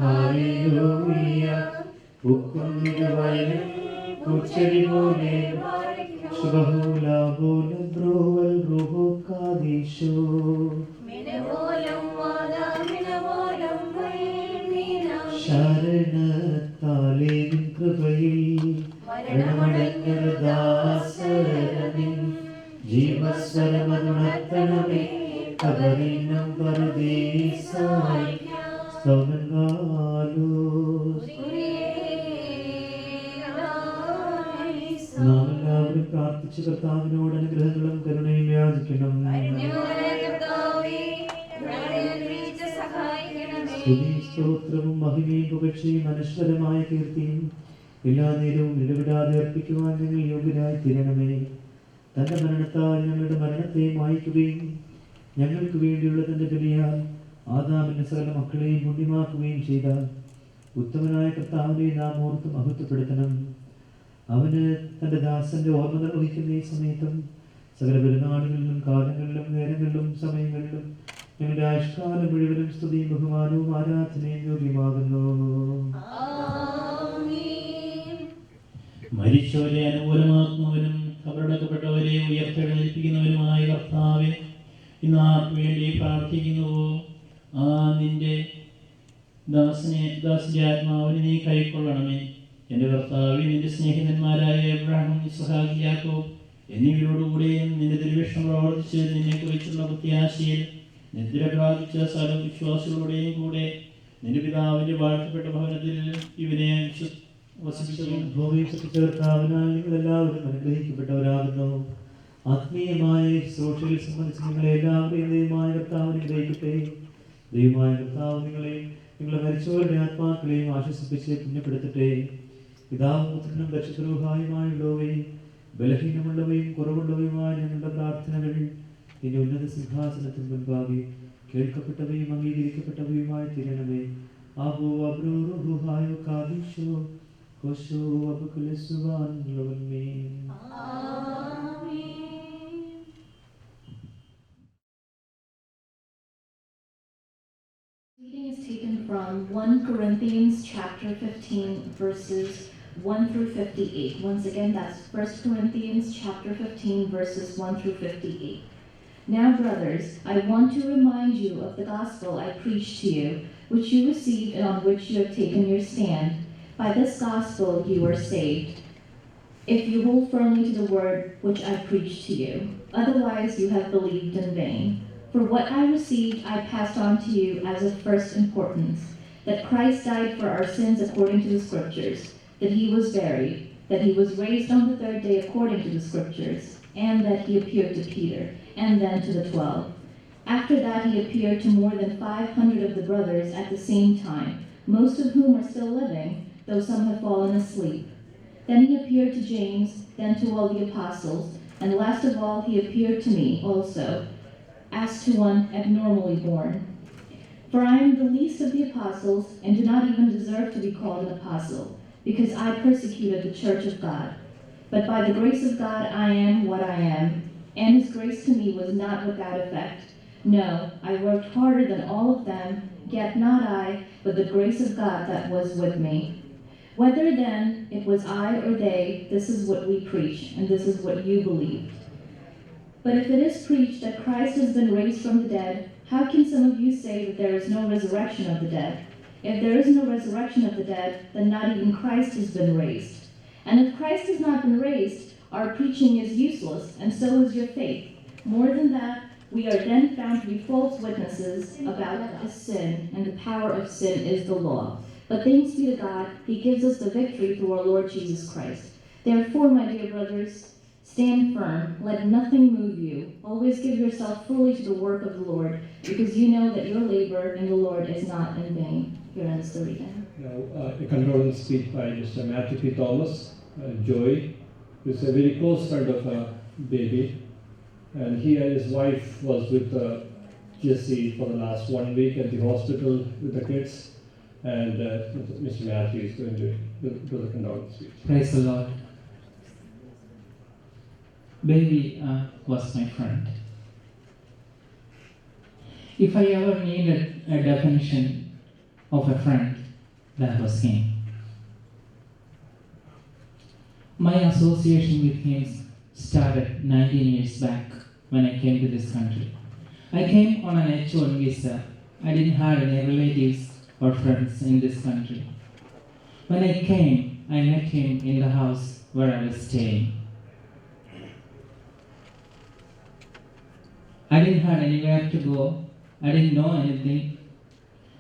Speaker 13: ഹല്ലേലൂയ. ഉക്കുന്നിടുവയലിൽ പൂച്ചെടി പോലെ ശുഭഹൂല പോലെ ബ്രോവൽ റുഹോ കാദീശോ. ശരണത്താലേ നിൻ കൃപയിൽ മരണമടഞ്ഞൊരു ദാസരനിൻ ജീവസ്വരമതുണർത്തണമേ. കബറിനും പരദേശായി നാം എല്ലാവരും പ്രാർത്ഥിച്ച് കർത്താവിനോട് അനുഗ്രഹങ്ങളും കരുണയും യാചിക്കണം. സ്തുതി സ്തോത്രവും മഹിമയും പുകഴ്ചയും അനശ്വരമായ കീർത്തിയും എല്ലാ നേരവും ഇടവിടാതെ അർപ്പിക്കുവാൻ ഞങ്ങൾ യോഗ്യരായി തീരണമേ. തന്റെ മരണത്താൽ ഞങ്ങളുടെ മരണത്തെ മായ്ക്കുകയും ഞങ്ങൾക്ക് വേണ്ടിയുള്ള തന്റെ ബലിയാൽ ആദാമിന്റെ സകല മക്കളെയും പുണ്യമാക്കുകയും ചെയ്ത ഉത്തമനായ കർത്താവിനെ നാം ഓർത്ത് മഹത്വപ്പെടുത്തണം. അവന് തന്റെ ദാസന്റെ ഓർമ്മ നിർവഹിക്കുന്ന ഈ സമയത്തും സകല പെരുന്നാളുകളിലും കാലങ്ങളിലും നേരങ്ങളിലും സമയങ്ങളിലും ഞങ്ങളുടെ ആയുഷ്കാലം മുഴുവനും സ്തുതിയും ബഹുമാനവും ആരാധനയും യോഗ്യമാകുന്നു.
Speaker 11: മരിച്ചവരെ അനുകൂലമാക്കുന്നവനും കബറടക്കപ്പെട്ടവരെ ഉയർത്തെഴുന്നേൽപ്പിക്കുന്നവനുമായ കർത്താവെ, ഇന്ന് ആർക്ക് വേണ്ടി പ്രാർത്ഥിക്കുന്നുവോ ആ നിന്റെ ദാസന്റെ ആത്മാവിനെ നീ കൈക്കൊള്ളണമേ. എൻ്റെ കർത്താവേ, നിന്റെ സ്നേഹിതന്മാരായ അബ്രഹാം, ഇസ്ഹാക്ക്, യാക്കോബ് എന്നിവരോടുകൂടെയും നിന്റെ തിരുവിഷ്ണം പ്രവർത്തിച്ച് നിന്നെക്കുറിച്ചുള്ള പ്രത്യാശയിൽ നിദ്ര പ്രാപിച്ച സകല വിശ്വാസികളുടെയും കൂടെ നിന്റെ പിതാവിന്റെ വാഴ്ത്തപ്പെട്ട ഭവനത്തിൽ ഇവനെ
Speaker 13: കർത്താവിനാൽ നിങ്ങളെല്ലാവരും അനുഗ്രഹിക്കപ്പെട്ടവരാകുന്നു. ആത്മീയമായ ശുശ്രൂഷയിൽ സംബന്ധിച്ച് നിങ്ങളെ എല്ലാവരെയും ദൈവമായ കർത്താവ് അനുഗ്രഹിക്കട്ടെ. ദൈവമായ കർത്താവ് നിങ്ങളെ മരിച്ചവരുടെ ആത്മാക്കളെയും ആശ്വസിപ്പിച്ച് പുണ്യപ്പെടുത്തട്ടെ. പിതാവും പുത്രനും പരിശുദ്ധരൂഹായുമായുള്ളവയും ബലഹീനമുള്ളവയും കുറവുള്ളവയുമായ ഞങ്ങളുടെ പ്രാർത്ഥനകൾ നിന്റെ ഉന്നത സിംഹാസനത്തിന് മുൻപാകെ കേൾക്കപ്പെട്ടവയും അംഗീകരിക്കപ്പെട്ടവയുമായി തീരണമേ. ആബോ അബ്രോഹായോ കാദീശോ ഹോശോ അബുകുലസുവാൻ ലവൽമീൻ.
Speaker 5: Reading is taken from 1 Corinthians chapter 15 verses 1 through 58. Once again, that's 1 Corinthians chapter 15 verses 1 through 58. Now, brothers, I want to remind you of the gospel I preached to you, which you received and on which you have taken your stand. By this gospel you are saved, if you hold firmly to the word which I preached to you. Otherwise you have believed in vain. For what I received I passed on to you as of first importance, that Christ died for our sins according to the Scriptures, that he was buried, that he was raised on the third day according to the Scriptures, and that he appeared to Peter, and then to the 12. After that he appeared to more than 500 of the brothers at the same time, most of whom are still living, though some have fallen asleep. Then he appeared to James, then to all the apostles, and last of all he appeared to me also, as to one abnormally born. For I am the least of the apostles, and do not even deserve to be called an apostle, because I persecuted the church of God. But by the grace of God I am what I am, and his grace to me was not without effect. No, I worked harder than all of them, yet not I, but the grace of God that was with me. Whether then it was I or they, this is what we preach, and this is what you believed. But if it is preached that Christ has been raised from the dead, how can some of you say that there is no resurrection of the dead? If there is no resurrection of the dead, then not even Christ has been raised. And if Christ has not been raised, our preaching is useless, and so is your faith. More than that, we are then found to be false witnesses about sin, and the power of sin is the law. But thanks be to God, he gives us the victory through our Lord Jesus Christ. Therefore, my dear brothers, stand firm, let nothing move you. Always give yourself fully to the work of the Lord, because you know that your labor in the Lord is not in vain. Here ends the reading.
Speaker 15: Now, a condolence speech by Mr. Matthew P. Thomas, Joy, who is a very close friend of baby, and he and his wife was with Jesse for the last 1 week at the hospital with the kids, and Mr. Matthew is going to do the condolence speech.
Speaker 7: Praise the Lord. Baby was my friend. If I ever needed a definition of a friend, that was him. My association with him started 19 years back when I came to this country. I came on an H-1 visa. I didn't have any relatives or friends in this country. When I came, I met him in the house where I was staying. I didn't have anywhere to go. I didn't know anything.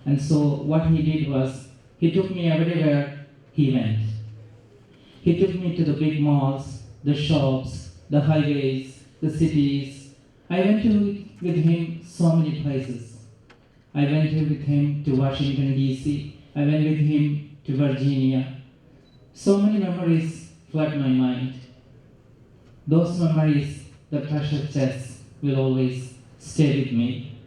Speaker 7: And so what he did was, he took me everywhere he went. He took me to the big malls, the shops, the highways, the cities. I went with him so many places. I went with him to Washington, D.C. I went with him to Virginia. So many memories flood my mind. Those memories, the treasure chest, will always stay with me.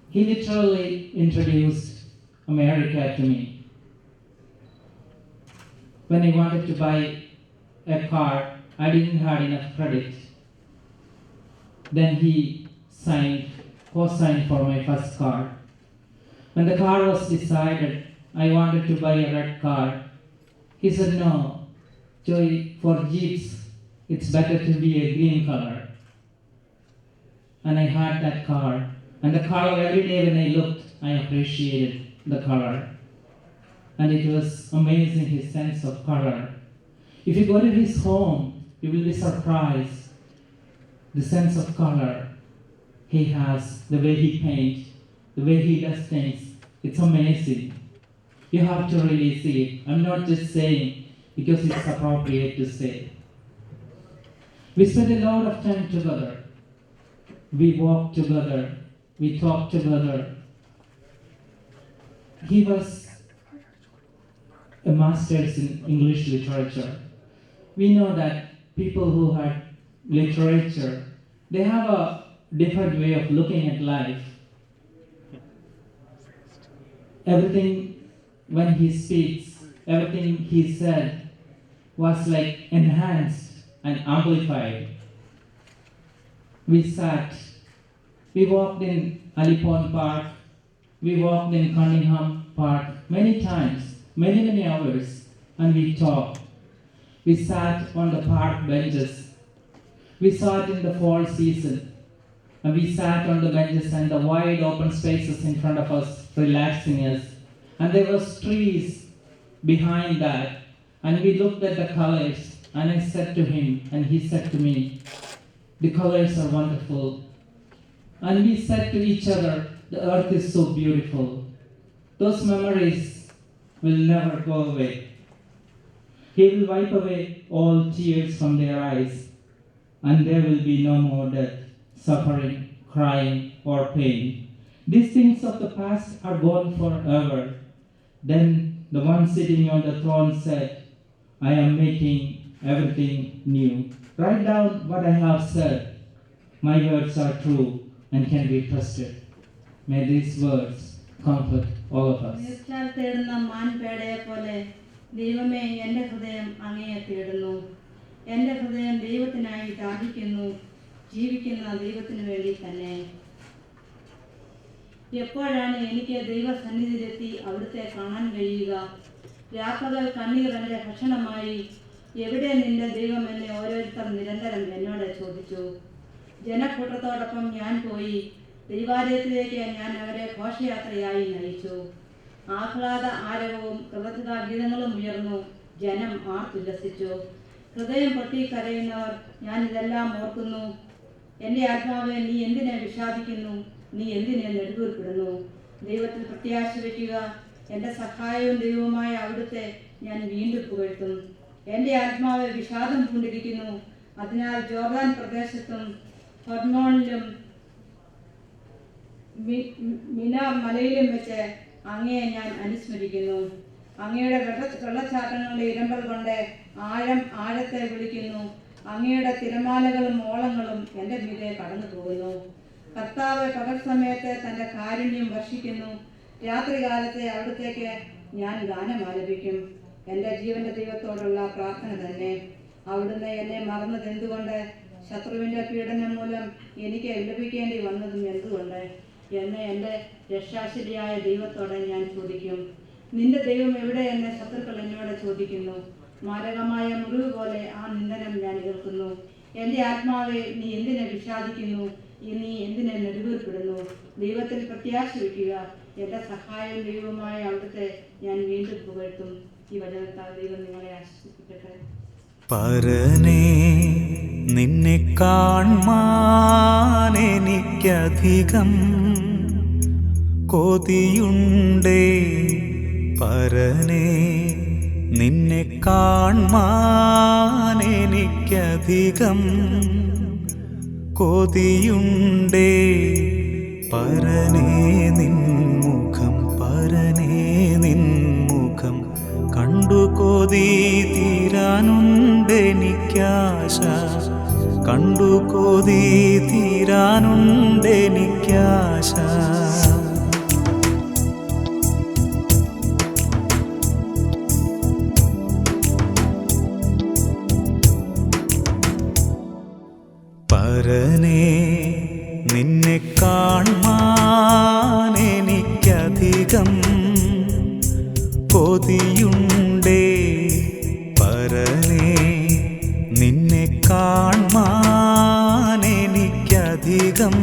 Speaker 7: He literally introduced America to me. When I wanted to buy a car, I didn't have enough credit. Then he co-signed for my first car. When the car was decided, I wanted to buy a red car. He said, no, Joey, for Jeeps, it's better to be a green color. And I had that car. And the color, every day when I looked, I appreciated the color. And it was amazing, his sense of color. If you go to his home, you will be surprised. The sense of color he has, the way he paints, the way he does things, it's amazing. You have to really see it. I'm not just saying because it's appropriate to say. We spend a lot of time together. We walk together. We talk together. He was a master's in English literature. We know that people who had literature, they have a different way of looking at life. Everything, when he speaks, everything he said was like enhanced and amplified. We sat, we walked in Alipon Park, we walked in Cunningham Park many times, many hours, and we talked. We sat on the park benches. We sat in the fall season, and we sat on the benches and the wide open spaces in front of us, relaxing us. And there was trees behind that, and we looked at the colors, and I said to him, and he said to me, the colors are wonderful. And we said to each other, the earth is so beautiful. Those memories will never go away. He will wipe away all tears from their eyes, and there will be no more death, suffering, crying, or pain. These things of the past are gone forever. Then the one sitting on the throne said, I am making everything new. Write down what I have said. My words are true and can be trusted. May these words comfort all of us.
Speaker 8: ദൈവമേ, എൻ്റെ ഹൃദയം അങ്ങയെ തേടുന്നു. എൻ്റെ ഹൃദയം ദൈവത്തിനായി ദാഹിക്കുന്നു, ജീവിക്കുന്ന ദൈവത്തിന് വേണ്ടി തന്നെ. എപ്പോഴാണ് എനിക്ക് ദൈവസന്നിധിയിലെത്തി അവിടുത്തെ കാണാൻ കഴിയുക? രാപ്പകൽ കണ്ണീർ എൻ്റെ ഭക്ഷണമായി. എവിടെ നിന്റെ ദൈവം എന്നെ ഓരോരുത്തർ നിരന്തരം എന്നോട് ചോദിച്ചു. ജനക്കൂട്ടത്തോടൊപ്പം ഞാൻ പോയി. ദൈവാലയത്തിലേക്ക് ഞാൻ അവരെ ഘോഷയാത്രയായി നയിച്ചു. ആഹ്ലാദ ആരവവും കൃതജ്ഞതാഗീതങ്ങളും ഉയർന്നു. ജനം ആർത്തുല്ലസിച്ചു. ഹൃദയം പൊട്ടി കരയുന്നവർ, ഞാൻ ഇതെല്ലാം ഓർക്കുന്നു. എൻ്റെ ആത്മാവെ, നീ എന്തിനെ വിഷാദിക്കുന്നു? നീ എന്തിനെ നെടുവീർപ്പിടുന്നു? ദൈവത്തിൽ പ്രത്യാശ വയ്ക്കുക. എൻ്റെ സഹായവും ദൈവവുമായ അവിടുത്തെ ഞാൻ വീണ്ടും പുകഴ്ത്തും.
Speaker 16: എൻ്റെ ആത്മാവ് വിഷാദം പൂണ്ടിരിക്കുന്നു. അതിനാൽ ജോർദാൻ പ്രദേശത്തും ഹെർമോണിലും മിന മലയിലും വെച്ച് അങ്ങയെ ഞാൻ അനുസ്മരിക്കുന്നു. അങ്ങയുടെ വെള്ളച്ചാട്ടങ്ങളുടെ ഇരമ്പൽ കൊണ്ട് ആഴത്തെ വിളിക്കുന്നു. അങ്ങയുടെ തിരമാലകളും ഓളങ്ങളും എൻ്റെ മീതെ കടന്നു പോകുന്നു. കർത്താവ് പകൽ സമയത്ത് തൻ്റെ കാരുണ്യം വർഷിക്കുന്നു. രാത്രികാലത്തെ അവിടത്തേക്ക് ഞാൻ ഗാനം ആലപിക്കും. എൻ്റെ ജീവന്റെ ദൈവത്തോടുള്ള പ്രാർത്ഥന തന്നെ. അവിടുന്ന് എന്നെ മറന്നത് എന്തുകൊണ്ട്? ശത്രുവിൻ്റെ പീഡനം മൂലം എനിക്ക് വിലപിക്കേണ്ടി വന്നതും എന്തുകൊണ്ട് എന്ന് എൻ്റെ രക്ഷാശരിയായ ദൈവത്തോടെ ഞാൻ ചോദിക്കും. നിന്റെ ദൈവം എവിടെയെന്ന് ശത്രുക്കൾ എന്നോട് ചോദിക്കുന്നു. മാരകമായ മുറിവ് പോലെ ആ നിന്ദനം ഞാൻ കേൾക്കുന്നു. എൻ്റെ ആത്മാവെ, നീ എന്തിനെ വിഷാദിക്കുന്നു? നീ എന്തിനെ നെടുവീർപ്പിടുന്നു? ദൈവത്തിൽ പ്രത്യാശ വയ്ക്കുക. എൻ്റെ സഹായവും ദൈവവുമായ അവിടുത്തെ ഞാൻ വീണ്ടും പുകഴ്ത്തും. ഈ വചനത്താൽ ദൈവം നിങ്ങളെ ആശ്വസിപ്പിക്കട്ടെ.
Speaker 2: പരനേ, നിന്നെ കാൺമാൻ എനിക്കധികം കൊതിയുണ്ടേ. പരനേ, നിന്നെ കാൺമാൻ എനിക്കധികം കൊതിയുണ്ടേ. പരനേ നിൻമുഖം, പരനേ നിൻമുഖം കണ്ടു കൊതി തീരാനുണ്ടെനിക്കാശ, കണ്ടു കൊതി തീരാനുണ്ടെനിക്കാശ. പരനേ, നിന്നെ കാൺമാൻ എനിക്കധികം കൊതിയുണ്ടേ. പരനേ, നിന്നെ കാൺമാൻ എനിക്കധികം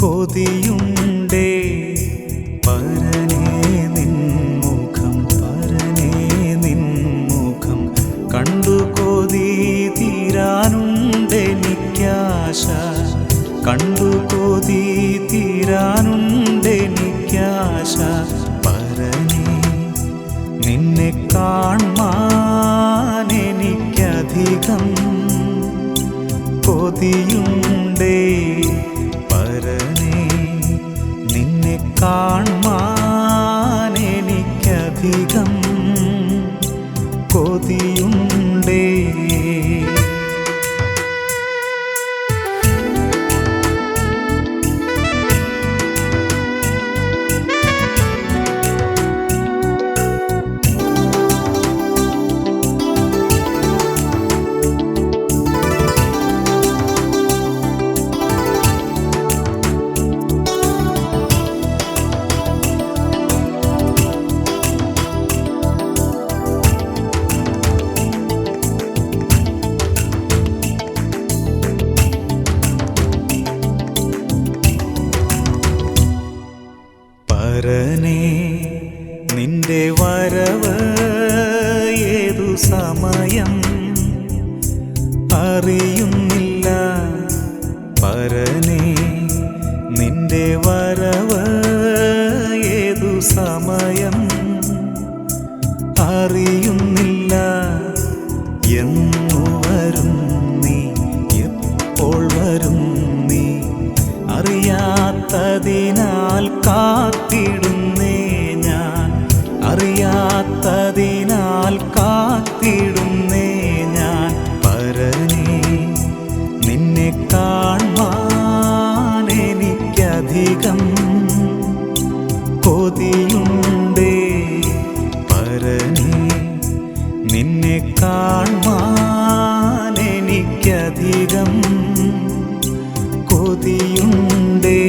Speaker 2: കൊതിയുണ്ടേ. പരനേ നിൻമുഖം, പരനേ നിൻമുഖം കണ്ടു കൊതി തീരാനുണ്ടെനിക്കാശ, കണ്ടു കൊതി തീരാനുണ്ടെനിക്കാശ. പരനേ, നിന്നെ കാൺമാൻ എനിക്കധികം കൊതിയുണ്ടേ. പരനേ, നിന്നെ കാൺമാൻ എനിക്കധികം കൊതിയുണ്ടേ. പരനേ, നിന്റെ വരവ് ഏതു സമയം അറിയുന്നില്ല. പരനേ, നിന്റെ വരവ് ഏതു സമയം അറിയുന്നില്ല. എന്നു വരും നീ, എപ്പോൾ വരും നീ അറിയാത്തതിനാൽ കാത്തിടുന്നേ ഞാൻ, അറിയാത്തതിനാൽ കാത്തിടുന്നേ ഞാൻ. പരനേ, നിന്നെ കാൺമാൻ എനിക്കധികം കൊതിയുണ്ടേ. പരനേ, നിന്നെ കാൺമാൻ എനിക്കധികം കൊതിയുണ്ടേ.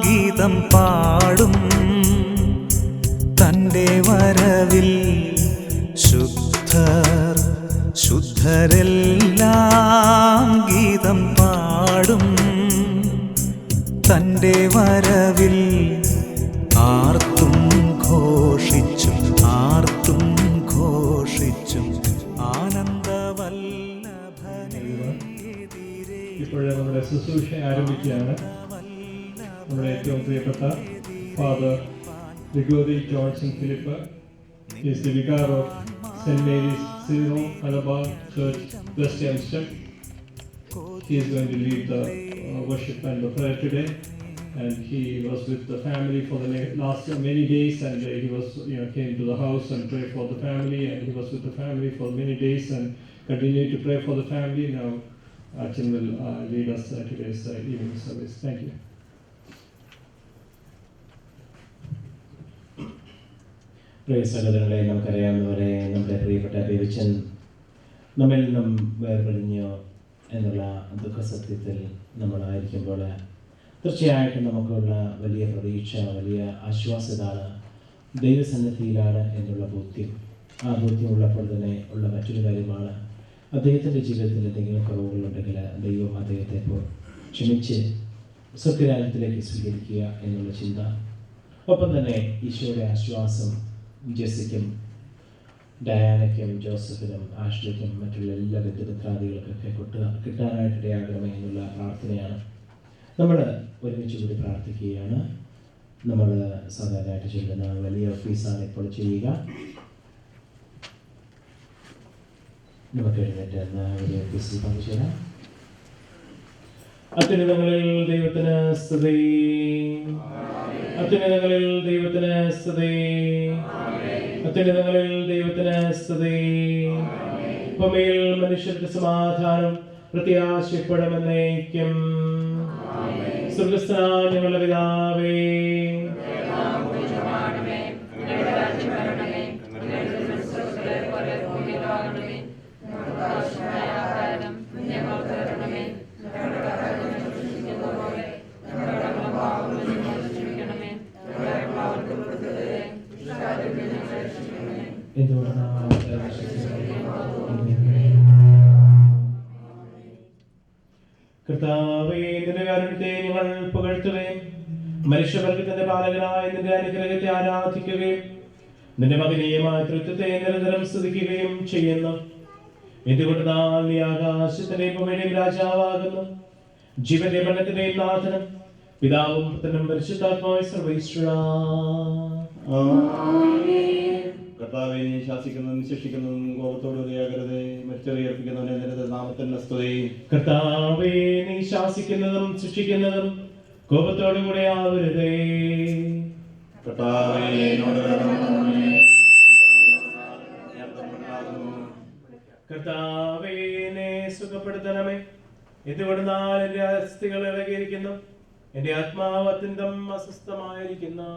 Speaker 2: ഗീതം പാടും. തൻ്റെ വരവിൽ ശുദ്ധരെല്ലാം ഗീതം പാടും. തൻ്റെ വരവിൽ ആർത്തും ഘോഷിച്ചും
Speaker 15: ഇപ്പോഴേ നമ്മുടെ ശുശ്രൂഷ ആരംഭിക്കുകയാണ്. നമ്മുടെ ഏറ്റവും പ്രിയപ്പെട്ട father Gregory Johnson Philip is the vicar of saint Mary's Syro Malabar church west Amster. He is going to lead the worship and the prayer today, and he was with the family for the last many days, and he was came to the house and prayed for the family, and he was with the family for many days and continued to pray for the family. Now Achin will lead us today's evening service. Thank you.
Speaker 11: പ്രിയ സഹോദരങ്ങളെ, നമുക്കറിയാവുന്നവരെ നമ്മുടെ പ്രിയപ്പെട്ട ബേബിച്ചൻ നമ്മിൽ നിന്നും വേർപിരിഞ്ഞു എന്നുള്ള ദുഃഖസത്യത്തിൽ നമ്മളായിരിക്കുമ്പോൾ തീർച്ചയായിട്ടും നമുക്കുള്ള വലിയ പ്രതീക്ഷ, വലിയ ആശ്വാസമാണ്, ദൈവസന്നിധിയിലാണ് എന്നുള്ള ബോധ്യം. ആ ബോധ്യം ഉള്ളപ്പോൾ തന്നെ ഉള്ള മറ്റൊരു കാര്യമാണ്, അദ്ദേഹത്തിൻ്റെ ജീവിതത്തിൽ എന്തെങ്കിലും കുറവുകളുണ്ടെങ്കിൽ ദൈവം അദ്ദേഹത്തെ ഇപ്പോൾ ക്ഷമിച്ച് സ്വർഗ്ഗരാജ്യത്തിലേക്ക് സ്വീകരിക്കുക എന്നുള്ള ചിന്ത. ഒപ്പം തന്നെ ഈശോയുടെ ആശ്വാസം ജെസ്സിക്കും ഡയാനയ്ക്കും ജോസഫിനും ആഷ്ലിക്കും മറ്റുള്ള എല്ലാ ബന്ധുമിത്രാദികൾക്കൊക്കെ കിട്ടാനായിട്ടിടയാകണമേ എന്നുള്ള പ്രാർത്ഥനയാണ്. നമ്മൾ ഒരുമിച്ച് കൂടി പ്രാർത്ഥിക്കുകയാണ്. നമ്മൾ സാധാരണയായിട്ട് ചൊല്ലുന്ന വലിയ ഓഫീസാണ് ഇപ്പോൾ ചെയ്യുക. നമുക്ക് എഴുന്നേറ്റ് എന്ന വലിയ ഓഫീസിൽ പങ്കുചേരാം. അത്യുന്നതങ്ങളിൽ ദൈവത്തിന് സ്തുതി, അത്യുന്നതങ്ങളിൽ ദൈവത്തിന് സ്തുതി, അത്യുന്നതങ്ങളിൽ ദൈവത്തിന് സ്തുതി. ഭൂമിയിൽ മനുഷ്യർക്ക് സമാധാനം പ്രത്യാശപ്പെടുമെന്നേക്കും. സ്വർഗ്ഗസ്ഥനായ ഞങ്ങളുടെ പിതാവേ, കർത്താവേ, നിന്റെ കാരുണ്യത്തെ ഞങ്ങൾ പുകഴ്ത്തുകയും മനുഷ്യവർഗത്തിന്റെ പാലകനായ നിന്റെ അനുഗ്രഹത്തെ ആരാധിക്കുകയും നിന്റെ മകനീയമായ തൃത്വത്തെ നിരന്തരം സ്തുതിക്കുകയും ചെയ്യുന്നു. എന്തുകൊണ്ട് നീ ആകാശത്തിന്റെ ഭൂമിയുടെയും രാജാവാകുന്നു, ജീവന്റെ മരണത്തിന്റെയും നാഥനും പിതാവും പുത്രനും പരിശുദ്ധാത്മാവുമായ സർവ്വേശ്വരാ.
Speaker 17: കർത്താവേ, നീ ശാസിക്കുന്നതും ശിക്ഷിക്കുന്നതും കോപത്തോട് ഉദയാകരുതേ. മരിച്ചറിയർപ്പിക്കുന്നവനെ നിന്റെ നാമത്തിന് സ്തുതി.
Speaker 11: കർത്താവേ, നീ ശാസിക്കുന്നതും ശിക്ഷിക്കുന്നതും കോപത്തോടു കൂടെ ആവരുതേ.
Speaker 17: കർത്താവേ,
Speaker 11: കർത്താവേ, എന്നെ സുഖപ്പെടുത്തണമേ. എന്തുകൊണ്ടെന്നാൽ എന്റെ അസ്ഥികൾ ഇളകിയിരിക്കുന്നു, എന്റെ ആത്മാവ് അത്യന്തം അസ്വസ്ഥമായിരിക്കുന്നു.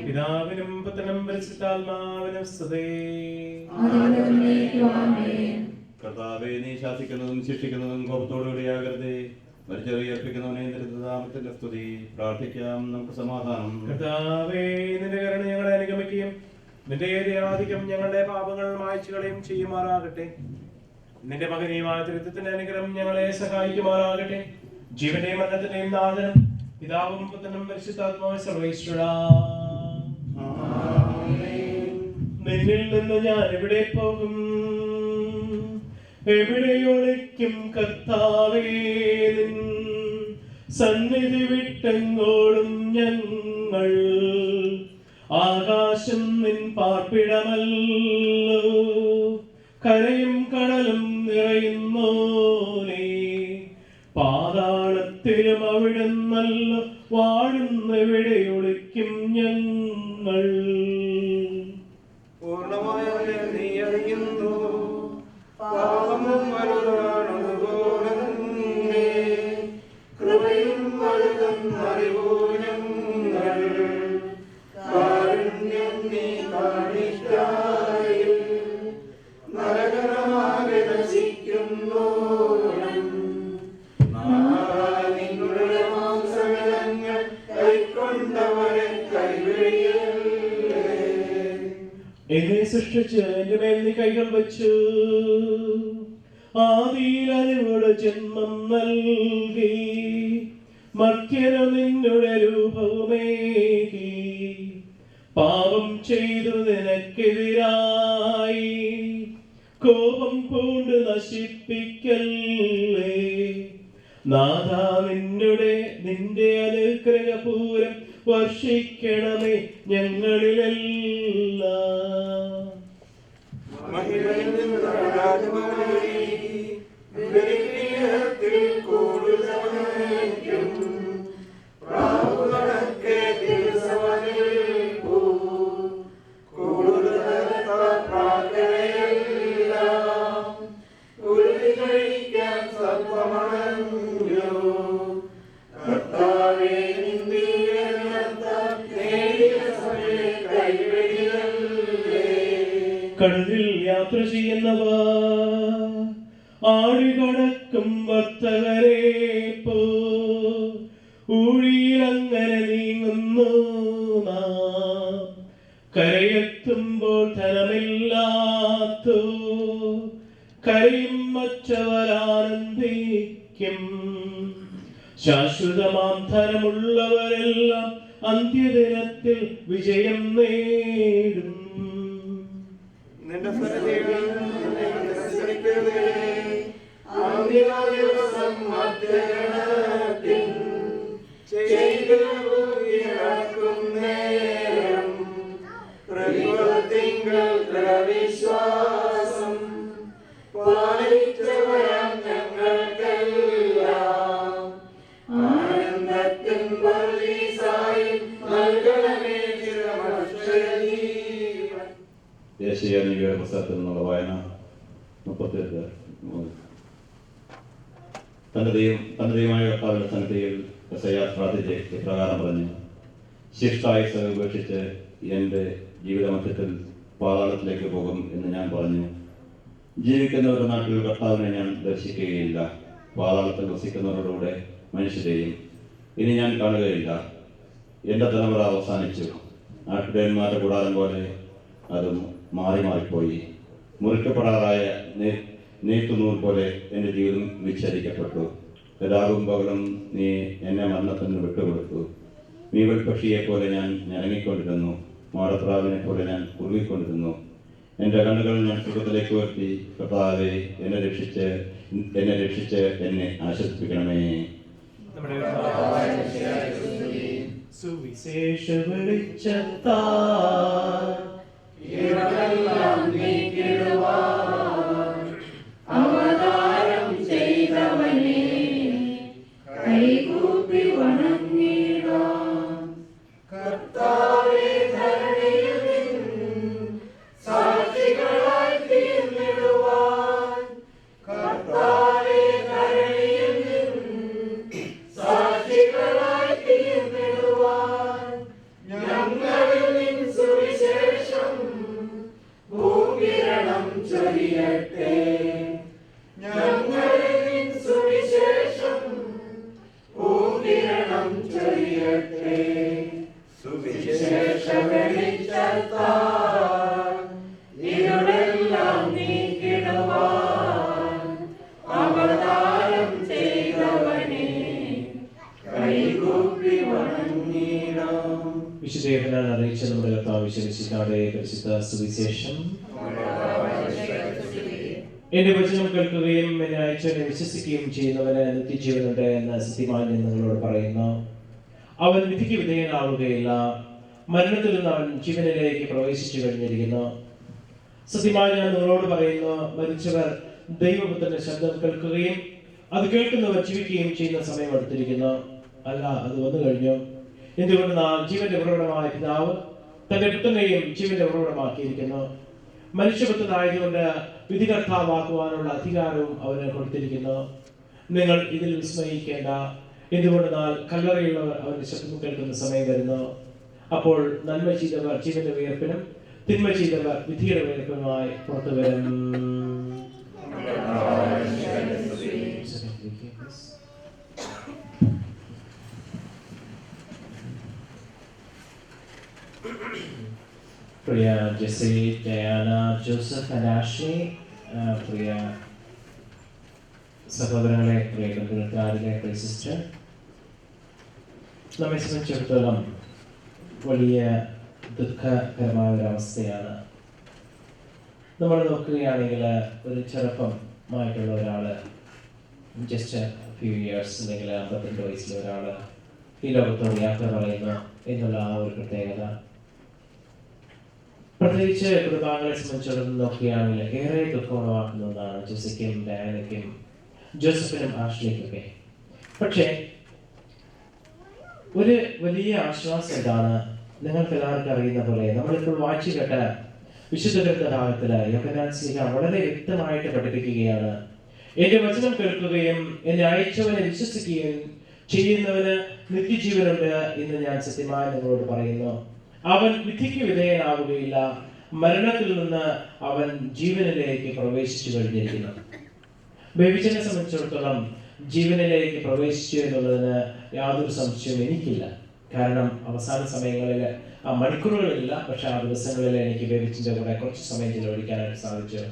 Speaker 11: പിതാവിനും പുത്രനും പരിശുദ്ധാത്മാവിനും സ്തുതി.
Speaker 17: കർത്താവേ, നീ ശാസിക്കുന്നതും ശിക്ഷിക്കുന്നതും കോപത്തോടുകൂടിയാകരുതേ. മരിച്ചറിയർപ്പിക്കുന്നവനെ നിന്റെ നാമത്തിന്റെ സ്തുതി. പ്രാർത്ഥിക്കാം, നമുക്ക് സമാധാനം.
Speaker 11: കർത്താവേ, നിന്റെ കരുണ ഞങ്ങളെ അനുഗമിക്കുകയും നിന്റെ ആധിക്യം ഞങ്ങളുടെ പാപങ്ങൾ മായ്ച്ചു കളയും ചെയ്യുമാറാകട്ടെ. നിന്റെ മകനീയമായ തൃത്വത്തിന്റെ അനുഗ്രഹം ഞങ്ങളെ സഹായിക്കുമാറാകട്ടെ. ജീവന്റെയും മരണത്തിന്റെയും നാഥനും പിതാവും പുത്രനും പരിശുദ്ധാത്മാവുമായ സർവ്വേശ്വരാ. നിന്നിൽ നിന്ന് ഞാൻ എവിടെ പോകും, എവിടെ ഒളിക്കും കർത്താവേ? നിൻ സന്നിധി വിട്ടെങ്ങോടും ഞങ്ങൾ. ആകാശം നിൻ പാർപ്പിടമല്ലോ, കരയും കടലും നിറയുന്നോനേ. പാതാളത്തിലും അവിടുന്നല്ല വാഴുന്നെവിടെ ഒളിക്കും ഞങ്ങൾ.
Speaker 1: പൂർണ്ണമായ നീ അറിയുന്നു, പാപമും മരുതാണതുപോലെ കൃപയും വലുതും അറിവൂ ഞങ്ങൾ. കാരുണ്യം നീ കാണിക്കായി നരകരമായ അനുസരിച്ച് എന്റെ മേൽ നീ കൈകൾ വെച്ചു. ആദിയിൽ അതിനോട് ജന്മം നൽകി, മർത്യനു നിന്നുടെ രൂപവുമേകി. പാപം ചെയ്തു നിനക്കെതിരായി കോപം പൂണ്ട് നശിപ്പിക്കല്ലേ. നാഥാ നിന്റെ അനുഗ്രഹപൂരം വർഷിക്കണമേ ഞങ്ങളിലെല്ലാം.
Speaker 12: മഹിമയിൽ നിന്നുള്ള രാജമൗലി ബലിപീഠത്തിൽ കൂടുതലും പ്രാവുകണക്കെ തിരുസഭയിൽക്കൂ കൂടുതൽ പ്രാർത്ഥനയെല്ലാം ഉരുളി കഴിക്കാൻ സർവമണഞ്ഞു. കർത്താവേ
Speaker 1: കടലിൽ യാത്ര ചെയ്യുന്നവ ആഴികടക്കും വർത്തകരെ പോ ഊഴിയിലങ്ങനെ നീങ്ങുന്നു നാം. കരയെത്തുമ്പോൾ ധനമില്ലാത്തോ കരയും മറ്റവരാനന്ദിക്കും. ശാശ്വതമാം ധനമുള്ളവരെല്ലാം അന്ത്യദിനത്തിൽ വിജയം നേടും.
Speaker 12: നിന്റെ സന്നിധിയിൽ നിന്നെ തിരസ്കരിക്കരുതേ. അന്ത്യദിവസം മധ്യഗണത്തിൽ ചെയ്തും നേരം പ്രതിഫലത്തിങ്കൽ വിശ്വാസം പാലിച്ചവരാം ഞങ്ങൾക്കെല്ലാം ആനന്ദത്തിൻ പർദീസായി നൽകണമേ ചിരമക്ഷരീവൻ.
Speaker 17: ദേശീയ നിവേദന പുസ്തകത്തിൽ നിന്നുള്ള വായന 38. തന്റെ ദൈവമായ കർത്താവിന്റെ സന്നിധിയിൽ യെശയ്യാ പ്രാർത്ഥിച്ച് ഇപ്രകാരം പറഞ്ഞു: ശിഷ്ടായുസ്സ് ഉപേക്ഷിച്ച് എൻ്റെ ജീവിതമധ്യത്തിൽ പാതാളത്തിലേക്ക് പോകും എന്ന് ഞാൻ പറഞ്ഞു. ജീവിക്കുന്നവരുടെ നാട്ടിൽ കർത്താവിനെ ഞാൻ ദർശിക്കുകയില്ല. പാതാളത്തിൽ വസിക്കുന്നവരുടെ മനുഷ്യരെയും ഇനി ഞാൻ കാണുകയില്ല. എൻ്റെ തലമുറ അവസാനിച്ചു. നാട്ടുകാരന്മാരുടെ കൂടാരം പോലെ അത് മാറിപ്പോയി. മുറിക്കപ്പെടാറായ നെയ്ത്തുനൂൽ പോലെ എൻ്റെ ജീവിതം വിച്ഛേദിക്കപ്പെട്ടു. രാവും പകലും നീ എന്നെ മരണത്തിന് വിട്ടുകൊടുത്തു. മീവൽ പക്ഷിയെപ്പോലെ ഞാൻ ഞരങ്ങിക്കൊണ്ടിരുന്നു. മാടപ്രാവിനെ പോലെ ഞാൻ കുറുകിക്കൊണ്ടിരുന്നു. എൻ്റെ കണ്ണുകൾ ഞാൻ സുഖത്തിലേക്ക് ഉയർത്തി. കർത്താവേ, എന്നെ രക്ഷിച്ച് എന്നെ ആശ്വസിപ്പിക്കണമേ.
Speaker 1: സുവിശേഷ വെളിച്ചത്താൽ
Speaker 12: ഇരുളെല്ലാം നീക്കിടുവാൻ അവതാരം ചെയ്തവനെ കൈകൂപ്പി വണങ്ങിടാം. കർത്താവേ, ധരണിയിൽ സാക്ഷികളായി തീർന്നിടുവാൻ കർത്താവേ, ധരണിയിൽ സാക്ഷികളായി തീർന്നിടുവാൻ ഞങ്ങളിൽ നിൻ സുവിശേഷം ഭൂകിരണം ചൊരിയട്ടെ. ഞങ്ങളിൽ നിൻ സുവിശേഷം ഭൂകിരണം ചൊരിയട്ടെ. സുവിശേഷ വെളിച്ചത്താൽ ഇരുളെല്ലാം നീക്കിടുവാൻ അവതാരം ചെയ്തവനെ കൈകൂപ്പി വണങ്ങിടാം.
Speaker 11: വിശുദ്ധ യോഹന്നാൻ അറിയിച്ച നമ്മുടെ കർത്താവ് വിശുദ്ധിയുടെ പരിശുദ്ധ സുവിശേഷം. എന്റെ വചനം കേൾക്കുകയും എന്നെ അയച്ചവനെ വിശ്വസിക്കുകയും ചെയ്യുന്നവന് നിത്യജീവനുണ്ട് എന്ന് സത്യമായി ഞാൻ നിങ്ങളോട് പറയുന്നു. അവൻ വിധിക്ക് വിധേയനാവുകയില്ല, മരണത്തിൽ നിന്ന് അവൻ ജീവനിലേക്ക് പ്രവേശിച്ചു കഴിഞ്ഞിരിക്കുന്നു. സത്യമായി ഞാൻ നിങ്ങളോട് പറയുന്നു, മരിച്ചവർ ദൈവപുത്രന്റെ ശബ്ദം കേൾക്കുകയും അത് കേൾക്കുന്നവർ ജീവിക്കുകയും ചെയ്യുന്ന സമയം അടുത്തിരിക്കുന്നു. അല്ല, അത് വന്നു കഴിഞ്ഞു. എന്തുകൊണ്ട് ജീവന്റെ ഉറവിടമായ പിതാവ് തന്റെ പുത്രനെയും ജീവന്റെ ഉറവിടമാക്കിയിരിക്കുന്നു. മനുഷ്യപുത്രനായതുകൊണ്ട് വിധികർത്താവാക്കുവാനുള്ള അധികാരവും അവന് കൊടുത്തിരിക്കുന്നു. നിങ്ങൾ ഇതിൽ വിസ്മയിക്കേണ്ട. എന്തുകൊണ്ടെന്നാൽ കല്ലറയുള്ളവർ അവന്റെ ശബ്ദം കേൾക്കുന്ന സമയം വരുന്നു. അപ്പോൾ നന്മ ചെയ്തവർ ജീവന്റെ ഉയർപ്പിനും തിന്മ ചെയ്തവർ വിധിയുടെ ഉയർപ്പിനുമായി പുറത്തു വരും.
Speaker 1: പ്രിയ Jessy, Diana, Joseph and Ashley, പ്രിയ സഹോദരങ്ങളെ, പ്രിയ ബന്ധുക്കാരിലെ, പ്രിയ സിസ്റ്റർ, നമ്മെ സംബന്ധിച്ചിടത്തോളം വലിയ ദുഃഖകരമായ ഒരവസ്ഥയാണ്. നമ്മൾ നോക്കുകയാണെങ്കിൽ ഒരു ചെറുപ്പമായിട്ടുള്ള ഒരാൾ, ജസ്റ്റ് ഫ്യൂ ഇയേഴ്സ് അല്ലെങ്കിൽ 52 വയസ്സിലെ ഒരാൾ ഈ ലോകത്തോട് യാത്ര പറയുന്നു എന്നുള്ള ആ ഒരു പ്രത്യേകത, പ്രത്യേകിച്ച് കുടുംബാംഗങ്ങളെ സംബന്ധിച്ചിടത്തോളം നോക്കുകയാണെങ്കിൽ ഏറെ ദുഃഖമുളവാക്കുന്ന ഒന്നാണ് ജെസിക്കും ഡയാനയ്ക്കും ജോസഫിനും ആഷ്ലിക്കൊക്കെ. പക്ഷേ ഒരു വലിയ ആശ്വാസം ഇതാണ്, നിങ്ങൾക്ക് എല്ലാവർക്കും അറിയുന്ന പോലെ നമ്മളിപ്പോൾ വായിച്ചു കേട്ട വിശുദ്ധ ഗ്രന്ഥഭാഗത്തില് യോഹന്നാൻ ശ്ലീഹ വളരെ വ്യക്തമായിട്ട് പഠിപ്പിക്കുകയാണ്, എന്റെ വചനം കേൾക്കുകയും എന്നെ അയച്ചവനെ വിശ്വസിക്കുകയും ചെയ്യുന്നവന് നിത്യജീവനുണ്ട് എന്ന് ഞാൻ സത്യമായി നിങ്ങളോട് പറയുന്നു. അവൻ വിധിക്ക് വിധേയനാവുകയില്ല, മരണത്തിൽ നിന്ന് അവൻ ജീവനിലേക്ക് പ്രവേശിച്ചു കഴിഞ്ഞിരിക്കുന്നു. ബേബിച്ചനെ സംബന്ധിച്ചിടത്തോളം ജീവനിലേക്ക് പ്രവേശിച്ചു എന്നുള്ളതിന് യാതൊരു സംശയവും എനിക്കില്ല. കാരണം അവസാന സമയങ്ങളിൽ, ആ മണിക്കൂറുകളിലില്ല, പക്ഷെ ആ ദിവസങ്ങളിൽ എനിക്ക് ബേബിച്ചിൻ്റെ കൂടെ കുറച്ച് സമയം ചിലവഴിക്കാനായിട്ട് സാധിച്ചു.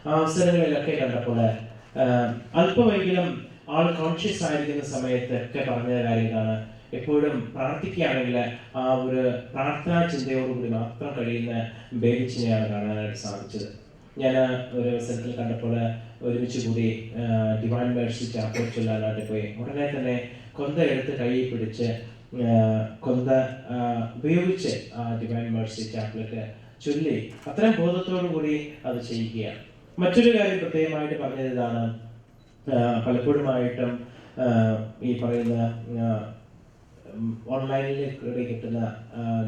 Speaker 1: ആ അവസരങ്ങളിലൊക്കെ കണ്ടപ്പോൾ അല്പമെങ്കിലും ആൾ കോൺഷ്യസ് ആയിരിക്കുന്ന സമയത്തൊക്കെ പറഞ്ഞ കാര്യങ്ങളാണ്, എപ്പോഴും പ്രാർത്ഥിക്കുകയാണെങ്കിൽ ആ ഒരു പ്രാർത്ഥനാ ചിന്തയോടുകൂടി മാത്രം കഴിയുന്ന ബേബിച്ചിനെയാണ് കാണാനായിട്ട് സാധിച്ചത്. ഞാൻ ഒരു അവസരത്തിൽ കണ്ടപ്പോൾ ഒരുമിച്ച് കൂടി ഡിവൈൻ മേഴ്സി ചാപ്പൽ ചൊല്ലാനായിട്ട് പോയി. ഉടനെ തന്നെ കൊന്ത എടുത്ത് കയ്യിൽ പിടിച്ച് കൊന്ത ഉപയോഗിച്ച് ആ ഡിവൈൻ മേഴ്സി ചാപ്പലൊക്കെ ചൊല്ലി അത്രയും ബോധത്തോടു കൂടി അത് ചെയ്യുകയാണ്. മറ്റൊരു കാര്യം പ്രത്യേകമായിട്ട് പറഞ്ഞത് ഇതാണ്, പലപ്പോഴുമായിട്ടും ഈ പറയുന്ന ഓൺലൈനിൽ കിട്ടുന്ന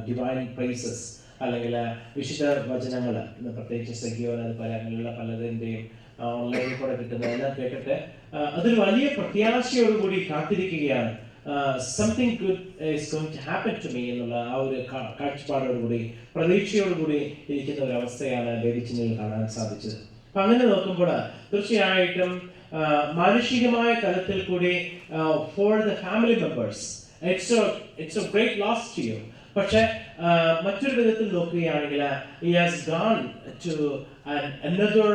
Speaker 1: ഡിവൈൻ പ്രൈസസ് അല്ലെങ്കിൽ വിശുദ്ധ വചനങ്ങൾ, പ്രത്യേകിച്ച് സഖിയോൻ അങ്ങനെയുള്ള പലതിൻ്റെയും ഓൺലൈനിൽ കൂടെ കിട്ടുന്നതെല്ലാം കേട്ടിട്ട് അതിൽ വലിയ പ്രത്യാശയോടുകൂടി കാത്തിരിക്കുകയാണ്. Something good is going to happen to me എന്നുള്ള ആ ഒരു കാഴ്ചപ്പാടോടുകൂടി പ്രതീക്ഷയോടുകൂടി ഇരിക്കുന്ന ഒരു അവസ്ഥയാണ് ബേബിച്ചിനിൽ കാണാൻ സാധിച്ചത്. അപ്പം അങ്ങനെ നോക്കുമ്പോൾ തീർച്ചയായിട്ടും മാനുഷികമായ തലത്തിൽ കൂടി for the family members it's a great loss to you. പക്ഷെ മറ്റൊരു വിധത്തിൽ നോക്കുകയാണെങ്കിൽ he has gone to another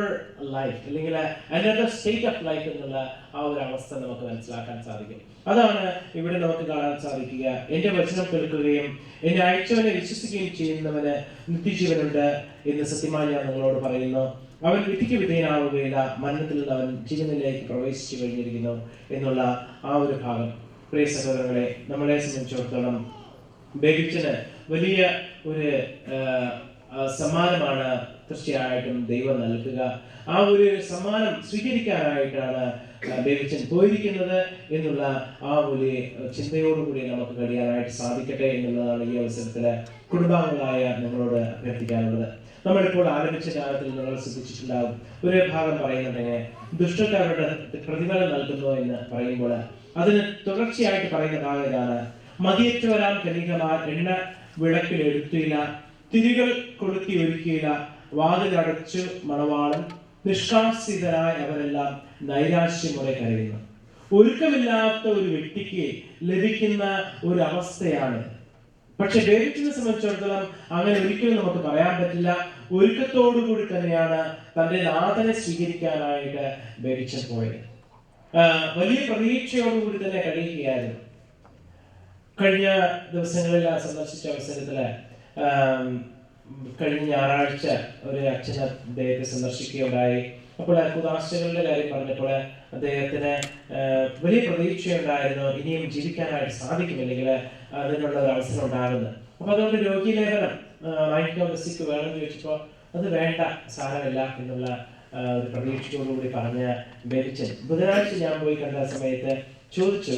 Speaker 1: life അല്ലെങ്കിൽ another state of life എന്നുള്ള ആ ഒരു അവസ്ഥ നമുക്ക് മനസ്സിലാക്കാൻ സാധിക്കും. അതാണ് ഇവിടെ നമുക്ക് കാണാൻ സാധിക്കുക. എന്റെ വചനം കേൾക്കുകയും എന്നെ അയച്ചവനെ വിശ്വസിക്കുകയും ചെയ്യുന്നവന് നിത്യജീവനുണ്ട് എന്ന് സത്യമായി ഞാൻ നിങ്ങളോട് പറയുന്നു. അവൻ വിധിക്ക് വിധേയനാവുകയില്ല, മരണത്തിൽ നിന്ന് അവൻ ജീവനിലേക്ക് പ്രവേശിച്ചു കഴിഞ്ഞിരിക്കുന്നു എന്നുള്ള ആ ഒരു ഭാഗം. പ്രിയ സഹോദരങ്ങളെ, നമ്മളെ സംബന്ധിച്ചിടത്തോളം ബേബിച്ചന് വലിയ ഒരു സമ്മാനമാണ് തീർച്ചയായിട്ടും ദൈവം നൽകുക. ആ ഒരു സമ്മാനം സ്വീകരിക്കാനായിട്ടാണ് ബേബിച്ചൻ പോയിരിക്കുന്നത് എന്നുള്ള ആ ഒരു ചിന്തയോടുകൂടി നമുക്ക് കഴിയാനായിട്ട് സാധിക്കട്ടെ എന്നുള്ളതാണ് ഈ അവസരത്തിൽ കുടുംബാംഗങ്ങളായ നിങ്ങളോട് അഭ്യർത്ഥിക്കാനുള്ളത്. നമ്മളിപ്പോൾ ആരംഭിച്ച കാലത്തിൽ നിങ്ങൾ ശ്രദ്ധിച്ചിട്ടുണ്ടാകും, ഒരു ഭാഗം പറയുന്നുണ്ടെങ്കിൽ ദുഷ്ടക്കാരുടെ പ്രതിഫലം നൽകുന്നു എന്ന് പറയുമ്പോൾ അതിന് തുടർച്ചയായിട്ട് പറയുന്ന ഭാഗം ഇതാണ്, മതിയറ്റവരാൻ കനികമാർ എണ്ണ വിളക്കിൽ എടുത്തില്ല, തിരികൾ കൊളുത്തി ഒരുക്കിയില്ല, വാതിലടച്ചു മണവാളൻ, നിഷ്കാസിതരായ അവരെല്ലാം നൈരാശ്യമുறை കരയുന്നു. ഒരുക്കമില്ലാത്ത ഒരു വ്യക്തിക്ക് ലഭിക്കുന്ന ഒരു അവസ്ഥയാണ്. പക്ഷെ ബേബിച്ചിനെ സംബന്ധിച്ചിടത്തോളം അങ്ങനെ ഒരിക്കലും നമുക്ക് പറയാൻ പറ്റില്ല. ഒരുക്കത്തോടു കൂടി തന്നെയാണ് തന്റെ നാഥനെ സ്വീകരിക്കാനായിട്ട് ബേബിച്ചൻ പോയത്. വലിയ പ്രതീക്ഷയോടുകൂടി തന്നെ കഴിയുകയായിരുന്നു. കഴിഞ്ഞ ദിവസങ്ങളിൽ സന്ദർശിച്ച അവസരത്തില് കഴിഞ്ഞ ഞായറാഴ്ച ഒരു അച്ഛൻ അദ്ദേഹത്തെ സന്ദർശിക്കുകയുണ്ടായി. അപ്പോൾ കുദാശകളുടെ കാര്യം പറഞ്ഞപ്പോൾ അദ്ദേഹത്തിന് വലിയ പ്രതീക്ഷയുണ്ടായിരുന്നു, ഇനിയും ജീവിക്കാനായിട്ട് സാധിക്കുമില്ലെങ്കിൽ അതിനുള്ള ഒരു അവസരം ഉണ്ടാകുന്നത്. അപ്പൊ അതുകൊണ്ട് രോഗീലേഖനം വാങ്ങിക്കാൻ ബസ്സിക്ക് വേണമെന്ന് ചോദിച്ചപ്പോൾ അത് വേണ്ട, സാരമില്ല എന്നുള്ള ഒരു പ്രതീക്ഷയോടുകൂടി പറഞ്ഞ ബേബിച്ചൻ ബുധനാഴ്ച ഞാൻ പോയി കണ്ട സമയത്ത് ചോദിച്ചു,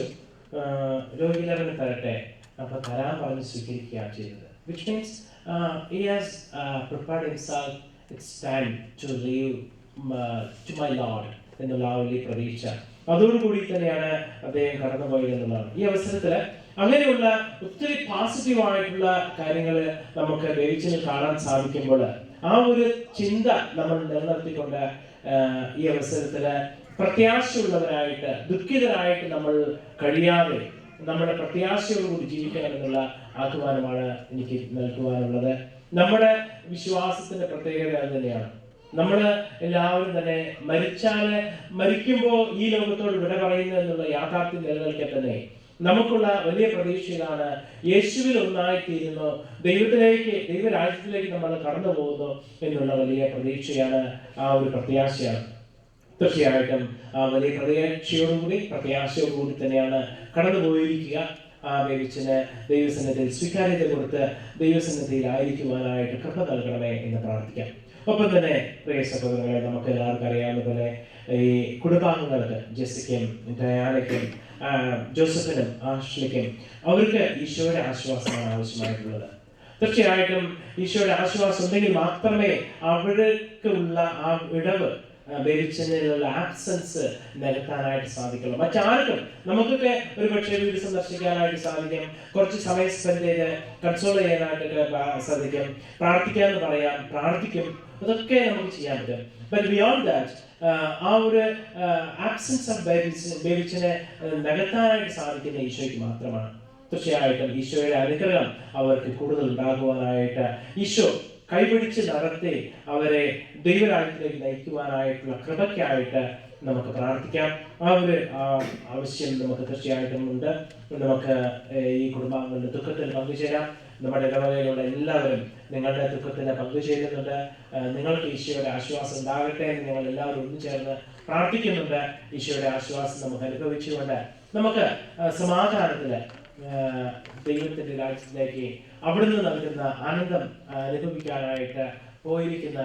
Speaker 1: രോഗീലേഖനം തരട്ടെ. അപ്പൊ തരാൻ പറഞ്ഞ് സ്വീകരിക്കുകയാണ് ചെയ്തത്. Which means he has prepared himself. It's time to leave to my Lord എന്നുള്ള ആ വലിയ പ്രതീക്ഷ അതോടുകൂടി തന്നെയാണ് അദ്ദേഹം കടന്നുപോയത് എന്നുള്ളതാണ്. ഈ അവസരത്തിൽ അങ്ങനെയുള്ള ഒത്തിരി പോസിറ്റീവായിട്ടുള്ള കാര്യങ്ങൾ നമുക്ക് ബേബിച്ചിൽ കാണാൻ സാധിക്കുമ്പോൾ ആ ഒരു ചിന്ത നമ്മൾ നിലനിർത്തിക്കൊണ്ട് ഈ അവസരത്തിൽ പ്രത്യാശയുള്ളവരായിട്ട് ദുഃഖിതരായിട്ട് നമ്മൾ കഴിയാതെ നമ്മുടെ പ്രത്യാശയോടുകൂടി ജീവിക്കണം എന്നുള്ള ആഹ്വാനമാണ് എനിക്ക് നൽകുവാനുള്ളത്. നമ്മുടെ വിശ്വാസത്തിന്റെ പ്രത്യേകത അത് തന്നെയാണ്. നമ്മൾ എല്ലാവരും തന്നെ മരിക്കുമ്പോൾ ഈ ലോകത്തോട് വിട പറയുന്നു എന്നുള്ള യാഥാർത്ഥ്യം നിലനിൽക്കെ തന്നെ നമുക്കുള്ള വലിയ പ്രതീക്ഷയിലാണ് യേശുവിൽ ഒന്നായിത്തീരുന്നു, ദൈവരാജ്യത്തിലേക്ക് നമ്മൾ കടന്നു പോകുന്നു എന്നുള്ള വലിയ പ്രതീക്ഷയാണ്, ആ ഒരു പ്രത്യാശയാണ്. തീർച്ചയായിട്ടും ആ വലിയ പ്രത്യാശയോടുകൂടി തന്നെയാണ് കടന്നു പോയിരിക്കുക. ആ ബേബിച്ചിന് ദൈവസന്നിധിയിൽ സ്വീകാര്യത കൊടുത്ത് ദൈവസന്നിധിയിൽ ആയിരിക്കുവാനായിട്ട് കൃപ നൽകണമേ എന്ന് പ്രാർത്ഥിക്കാം. ഒപ്പം തന്നെ പ്രിയ സഹോദരങ്ങളെ, നമുക്ക് എല്ലാവർക്കും അറിയാവുന്ന പോലെ ഈ കുടുംബാംഗങ്ങൾക്ക് ജെസ്സിക്കും ഡയാനയ്ക്കും ജോസഫിനും ആഷ്ലിക്കും അവർക്ക് ഈശോയുടെ ആശ്വാസമാണ് ആവശ്യമായിട്ടുള്ളത്. തീർച്ചയായിട്ടും ഈശോയുടെ ആശ്വാസം ഉണ്ടെങ്കിൽ മാത്രമേ അവർക്കുള്ള ആ വിടവ് ബേബിച്ചനിലുള്ള ആബ്സൻസ് നികത്താനായിട്ട് സാധിക്കുള്ളൂ. മറ്റാർക്കും നമുക്കൊക്കെ ഒരു പക്ഷേ വീട് സന്ദർശിക്കാനായിട്ട് സാധിക്കും, കുറച്ച് സമയം സ്പെൻഡ് ചെയ്ത് കൺസോൾ ചെയ്യാനായിട്ടൊക്കെ സാധിക്കും, പ്രാർത്ഥിക്കാമെന്ന് പറയാം, പ്രാർത്ഥിക്കും, അതൊക്കെ നമുക്ക് ചെയ്യാൻ പറ്റും. ബട്ട് ബിയോണ്ട് ദാറ്റ് ആ ഒരു ആബ്സൻസ് ഓഫ് ബേബിച്ചിനെ നികത്താനായിട്ട് സാധിക്കുന്ന ഈശോയ്ക്ക് മാത്രമാണ്. തീർച്ചയായിട്ടും ഈശോയുടെ അനുഗ്രഹം അവർക്ക് കൂടുതൽ ഉണ്ടാകുവാനായിട്ട് ഈശോ കൈപിടിച്ച് നടത്തി അവരെ ദൈവരാജ്യത്തിലേക്ക് നയിക്കുവാനായിട്ടുള്ള കൃപയ്ക്കായിട്ട് നമുക്ക് പ്രാർത്ഥിക്കാം. ആ ഒരു ആവശ്യം നമുക്ക് തീർച്ചയായിട്ടും ഉണ്ട്. നമുക്ക് ഈ കുടുംബാംഗങ്ങളുടെ ദുഃഖത്തിൽ പങ്കുചേരാം. നമ്മുടെ ഇടവകയിലുള്ള എല്ലാവരും നിങ്ങളുടെ ദുഃഖത്തിൽ പങ്കുചേരുന്നുണ്ട്. നിങ്ങൾക്ക് ഈശോയുടെ ആശ്വാസം ഉണ്ടാകട്ടെ എന്ന് ഞങ്ങൾ എല്ലാവരും ഒന്നുചേർന്ന് പ്രാർത്ഥിക്കുന്നുണ്ട്. ഈശോയുടെ ആശ്വാസം നമുക്ക് അനുഭവിച്ചുകൊണ്ട് നമുക്ക് സമാധാനത്തില് ദൈവത്തിന്റെ രാജ്യത്തിലേക്ക് അവിടുന്ന് നൽകുന്ന ആനന്ദം അനുഭവിക്കാനായിട്ട് പോയിരിക്കുന്ന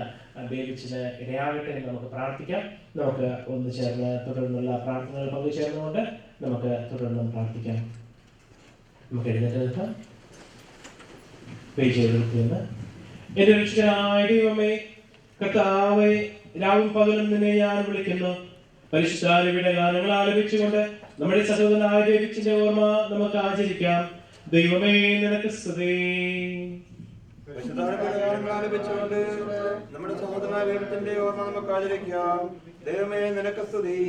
Speaker 1: ബേബിച്ചിന് ഇടയാകട്ടെ എന്ന് നമുക്ക് പ്രാർത്ഥിക്കാം. നമുക്ക് ഒന്ന് ചേർന്ന് തുടർന്നുള്ള പ്രാർത്ഥനകൾ പങ്കുചേർന്നുകൊണ്ട് നമുക്ക് തുടർന്നും പ്രാർത്ഥിക്കാം. നമുക്ക് എഴുന്നേറ്റ് നിൽക്കാം. പേജെടുത്തുനിന്ന് എന്റെ രക്ഷകനായ ദൈവമേ, കർത്താവേ, രാവും പകലും നിന്നെ ഞാൻ വിളിക്കുന്നു. പരിശുദ്ധാരൂപിയുടെ ഗാനങ്ങൾ ആലപിച്ചുകൊണ്ട് നമ്മുടെ സഹോദരനായ ബേബിച്ചിന്റെ ഓർമ്മ നമുക്ക് ആചരിക്കാം. ദൈവമേ നിനക്ക് സ്തുതി.
Speaker 17: ആലപിച്ചുകൊണ്ട് നമ്മുടെ സഹോദരനായ ബേബിച്ചിന്റെ ഓർമ്മ നമുക്ക് ആചരിക്കാം. ദൈവമേ നിനക്ക് സ്തുതി.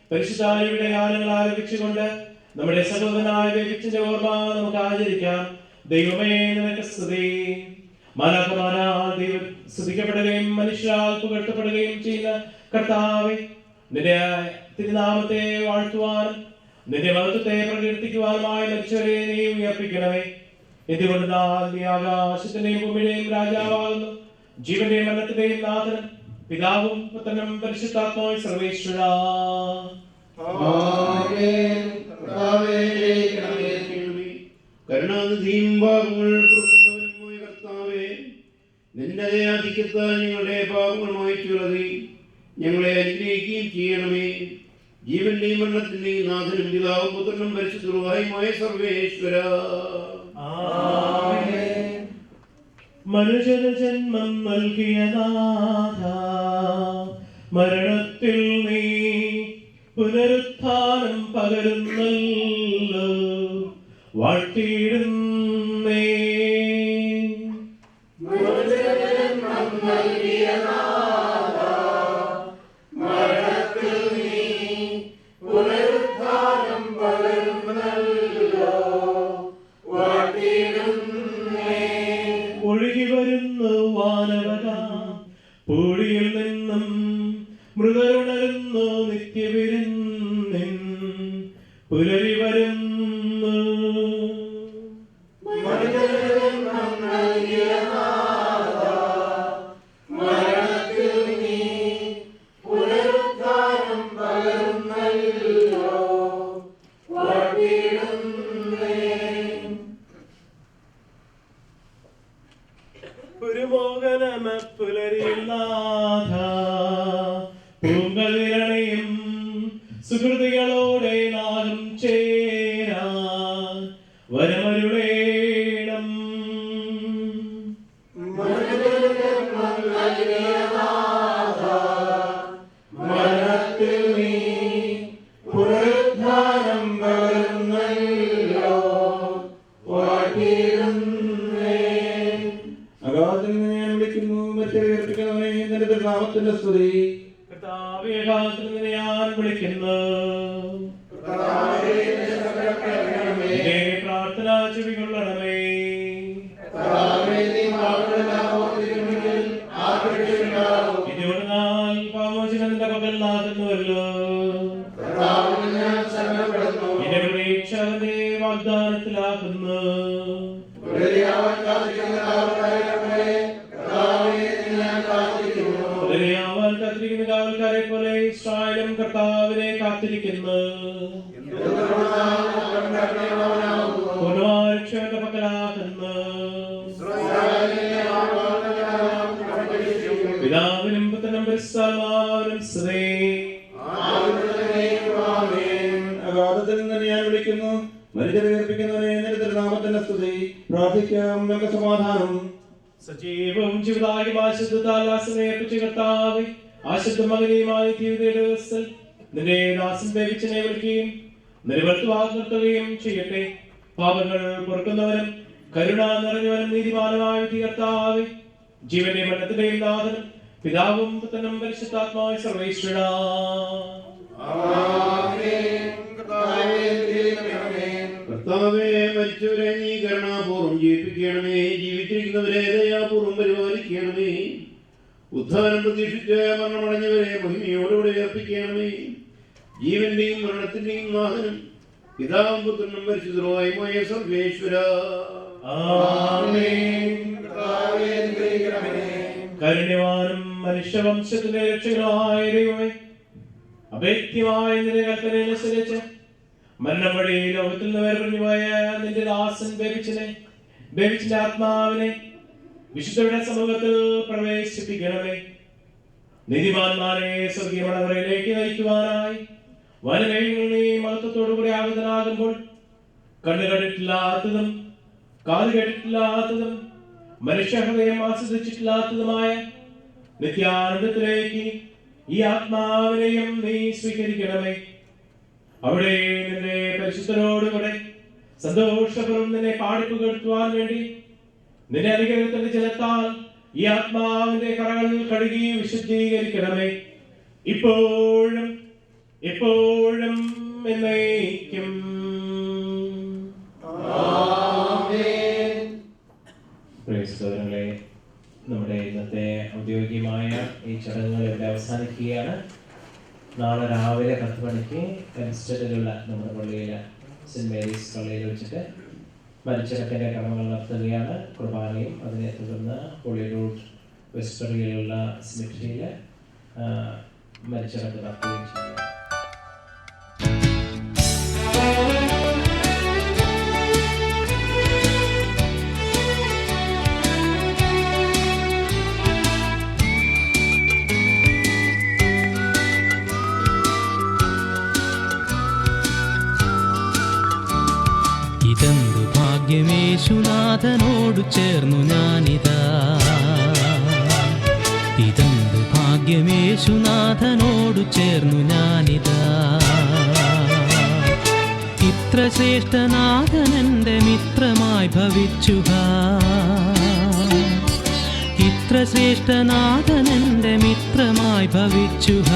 Speaker 1: പരിശുദ്ധാരൂപിയുടെ ഗാനങ്ങൾ ആലപിച്ചുകൊണ്ട് നമ്മുടെ സഹോദരനായ ബേബിച്ചിന്റെ ഓർമ്മ നമുക്ക് ആചരിക്കാം. ദൈവമേ നിനക്ക് സ്തുതി. മാലാഖമാരാൽ സ്തുതിക്കപ്പെടുകയും മനുഷ്യരാൽ പുകഴ്ത്തപ്പെടുകയും ചെയ്യുന്ന കർത്താവേ, നിന്റെ തിരുനാമത്തെ വാഴ്ത്തുവാനും നിന്റെ മഹത്വത്തെ പ്രകീർത്തിക്കുവാനുമായി മരിച്ചവരെ നീ ഉയർപ്പിക്കണമേ. എന്തുകൊണ്ട് നീ ആകാശത്തിന്റെയും ഭൂമിയുടെയും രാജാവാകുന്നു, ജീവന്റെയും മരണത്തിന്റെയും നാഥനും പിതാവും പുത്രനും പരിശുദ്ധാത്മാവും സർവേശ്വരാ.
Speaker 18: കരുണാനിധിയും പാപങ്ങൾ പൊറുക്കുന്നവനുമായ കർത്താവേ, നിന്റെ ദയാധിക്യത്താൽ ഞങ്ങളുടെ പാപങ്ങൾ മായ്ച്ചുകളതി ഞങ്ങളെ അനുഗ്രഹിക്കുകയും ചെയ്യണമേ. ജീവന്റെയും മരണത്തിന്റെയും നാഥനും പിതാവും പുത്രനും പരിശുദ്ധമായ സർവേശ്വര.
Speaker 1: മനുഷ്യന് ജന്മം നൽകിയ നാഥ, മരണത്തിൽ നീ പുനരുത്ഥാനം പകരുന്നല്ലോ, വാഴ്ത്തിയിടുന്നേ. ഒഴുകി വരുന്നു വാനവക പൂഴിയിൽ നിന്നും, മൃതരുണരുന്നു നിത്യവിരുന്നിൻ പുലരി വരുന്നു. ഒരു മോഹനമ പുലരിയിൽ നാഥ, പൂങ്കതിരണയും സുഹൃതികളോടെ നാളും ചേരാൻ വരമരുളേണം. മരണത്തിൽ നീ പുനരുദ്ധാനം പകരുന്നല്ലോ, വാഴ്ത്തിയിടുന്നേ.
Speaker 17: അഗാധത്തിൽ നിന്ന് ഞാൻ വിളിക്കുന്നു, മറ്റേർപ്പിക്കുന്നവനെ നിന്റെ തിരുനാമത്തിന്റെ സ്തുതി.
Speaker 1: കർത്താവേ, അഗാധത്തിൽ നിന്ന് ഞാൻ വിളിക്കുന്നു. പ്രാർത്ഥന ചെവികൊള്ളണമേ. എന്നാൽ പാമോചനം നിന്റെ പകലിലാകുന്നുവല്ലോ. എന്റെ പ്രതീക്ഷ അവന്റെ വാഗ്ദാനത്തിലാകുന്നു. കാത്തിരിക്കുന്ന കാവൽക്കാരെ പോലെ ഇസ്രായേലും കർത്താവിനെ കാത്തിരിക്കുന്നു. രക്ഷയുടെ പക്കലാകുന്നു. പിതാവിനും പുത്രനും പരിശുദ്ധാത്മാവിനും സ്തുതി.
Speaker 17: അഗാധത്തിൽ നിന്ന് ഞാൻ വിളിക്കുന്നു, മരിച്ചവരെ ഉയർപ്പിക്കുന്നവനെ, നിന്റെ തിരുനാമത്തിന്റെ സ്തുതി. പ്രാർത്ഥിക്കാം, നമുക്ക് സമാധാനം.
Speaker 1: സജീവവും ജീവിതായും ആശുദ്ധത്താൽ ആശ്രയിപ്പിച്ച കർത്താവേ, ആശുദ്ധ മകനെയുമായി ജീവിതയുടെ ദിവസത്തിൽ നിന്റെ ദാസൻ ദേവിച്ചനെ വിളിക്കുകയും നിർത്തുകയും ചെയ്യട്ടെ. പാപങ്ങൾ പൊറുക്കുന്നവനും കരുണ നിറഞ്ഞവനും നീതിമാനുമായ കർത്താവേ, ജീവന്റെ മരണത്തിന്റെയും നാഥനും പിതാവും പുത്രനും പരിശുദ്ധാത്മാവായ സർവേശ്വരാ,
Speaker 18: കർത്താവേ, മരിച്ചവരെ നീ കരുണാപൂർവ്വം ജീവിപ്പിക്കണമേ. ജീവിച്ചിരിക്കുന്നവരെ ദയാപൂർവ്വം പരിപാലിക്കണമേ. ഉദ്ധാനം പ്രതീക്ഷിച്ച് മരണമടഞ്ഞവരെ മഹിമയോടുകൂടെ ഉയർപ്പിക്കണമേ. ജീവന്റെയും മരണത്തിന്റെയും നാഥനും പിതാവും പുത്രനും പരിശുദ്ധനുമായ സർവേശ്വരാ,
Speaker 1: കാരുണ്യവാനും മനുഷ്യവംശത്തിന്റെ രക്ഷകനുമായ ദൈവമേ, അഭേദ്യമായ നിന്റെ കൽപ്പനയനുസരിച്ച് മരണം വഴി ലോകത്തിൽ നിന്ന് വേർപിരിഞ്ഞുപോയ നിന്റെ ദാസൻ ബേബിച്ചിന്റെ ആത്മാവിനെ വിശുദ്ധരുടെ സമൂഹത്തിൽ പ്രവേശിപ്പിക്കണമേ. നീതിമാന്മാരെ സ്വർഗീയമടവരയിലേക്ക് നയിക്കുവാനായി വനമേഘങ്ങളിൽ മഹത്വത്തോടുകൂടി ആഗതനാകുമ്പോൾ കണ്ണു കണ്ടിട്ടില്ലാത്തതും കാത് കേട്ടിട്ടില്ലാത്തതും മനുഷ്യഹൃദയം ആസ്വദിച്ചിട്ടില്ലാത്തതുമായ നിത്യാനന്ദത്തിലേക്ക് ഈ ആത്മാവിനെയും നീ സ്വീകരിക്കണമേ. അവിടെ നിന്റെ പരിശുദ്ധരോടുകൂടെ സന്തോഷപൂർവ്വം നിന്നെ പാടിപ്പുകഴ്ത്തുവാൻ വേണ്ടി നിന്റെ അനുഗ്രഹത്തിന്റെ ജലത്താൽ ഈ ആത്മാവിന്റെ കറകൾ കഴുകി വിശുദ്ധീകരിക്കണമേ. ഇപ്പോഴും എപ്പോഴും എന്നേക്കും. നമ്മുടെ ഇന്നത്തെ ഔദ്യോഗികമായ ഈ ചടങ്ങുകൾ ഇവിടെ അവസാനിക്കുകയാണ്. നാളെ രാവിലെ 10 മണിക്ക് ഹെംസ്റ്റഡിലുള്ള നമ്മുടെ പള്ളിയിലെ സെന്റ് മേരീസ് പള്ളിയിൽ വെച്ചിട്ട് മരിച്ചടക്കിൻ്റെ കർമ്മങ്ങൾ നടത്തുകയാണ്. കുർബാനയും അതിനെ തുടർന്ന് ഹോളിവുഡ് വെസ്റ്ററിയിലുള്ള സിമിട്രിയിൽ മരിച്ചടക്ക് നടത്തുകയും ചെയ്യുക.
Speaker 19: ഇതെന്തു ഭാഗ്യമേശുനാഥനോടു ചേർന്നു ഞാനിതാ, ഇതെന്തു ഭാഗ്യമേശുനാഥനോടു ചേർന്നു ഞാനിതാ. ഇത്ര ശ്രേഷ്ഠനാഥനെന്റെ മിത്രമായി ഭവിച്ചുക, ഇത്ര ശ്രേഷ്ഠനാഥനെന്റെ മിത്രമായി ഭവിച്ചുക.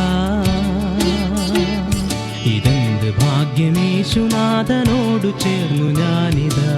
Speaker 19: ഇതെന്ത് ഭാഗ്യമേശുനാഥനോടു ചേർന്നു ഞാനിതാ.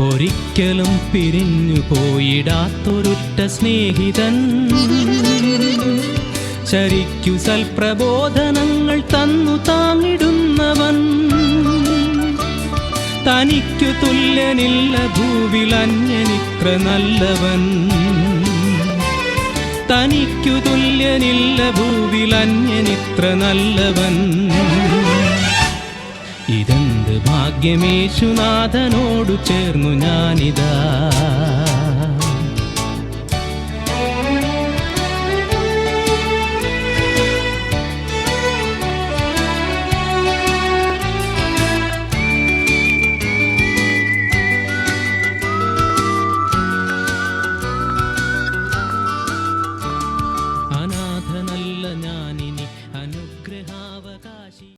Speaker 19: ഒരിക്കലും പിരിഞ്ഞു പോയിടാത്തൊരുറ്റ സ്നേഹിതൻ, ശരിക്കു സൽപ്രബോധനങ്ങൾ തന്നു താങ്ങിടുന്നവൻ. തനിക്കു തുല്യനില്ല ഭൂവിൽ അന്യനിത്ര നല്ലവൻ, തനിക്കു തുല്യനില്ല ഭൂവിൽ അന്യനിത്ര നല്ലവൻ. ഇതെന്ത് ഭാഗ്യമേശുനാഥനോടു ചേർന്നു ഞാനിതാ. സ്നേഹാവകാശി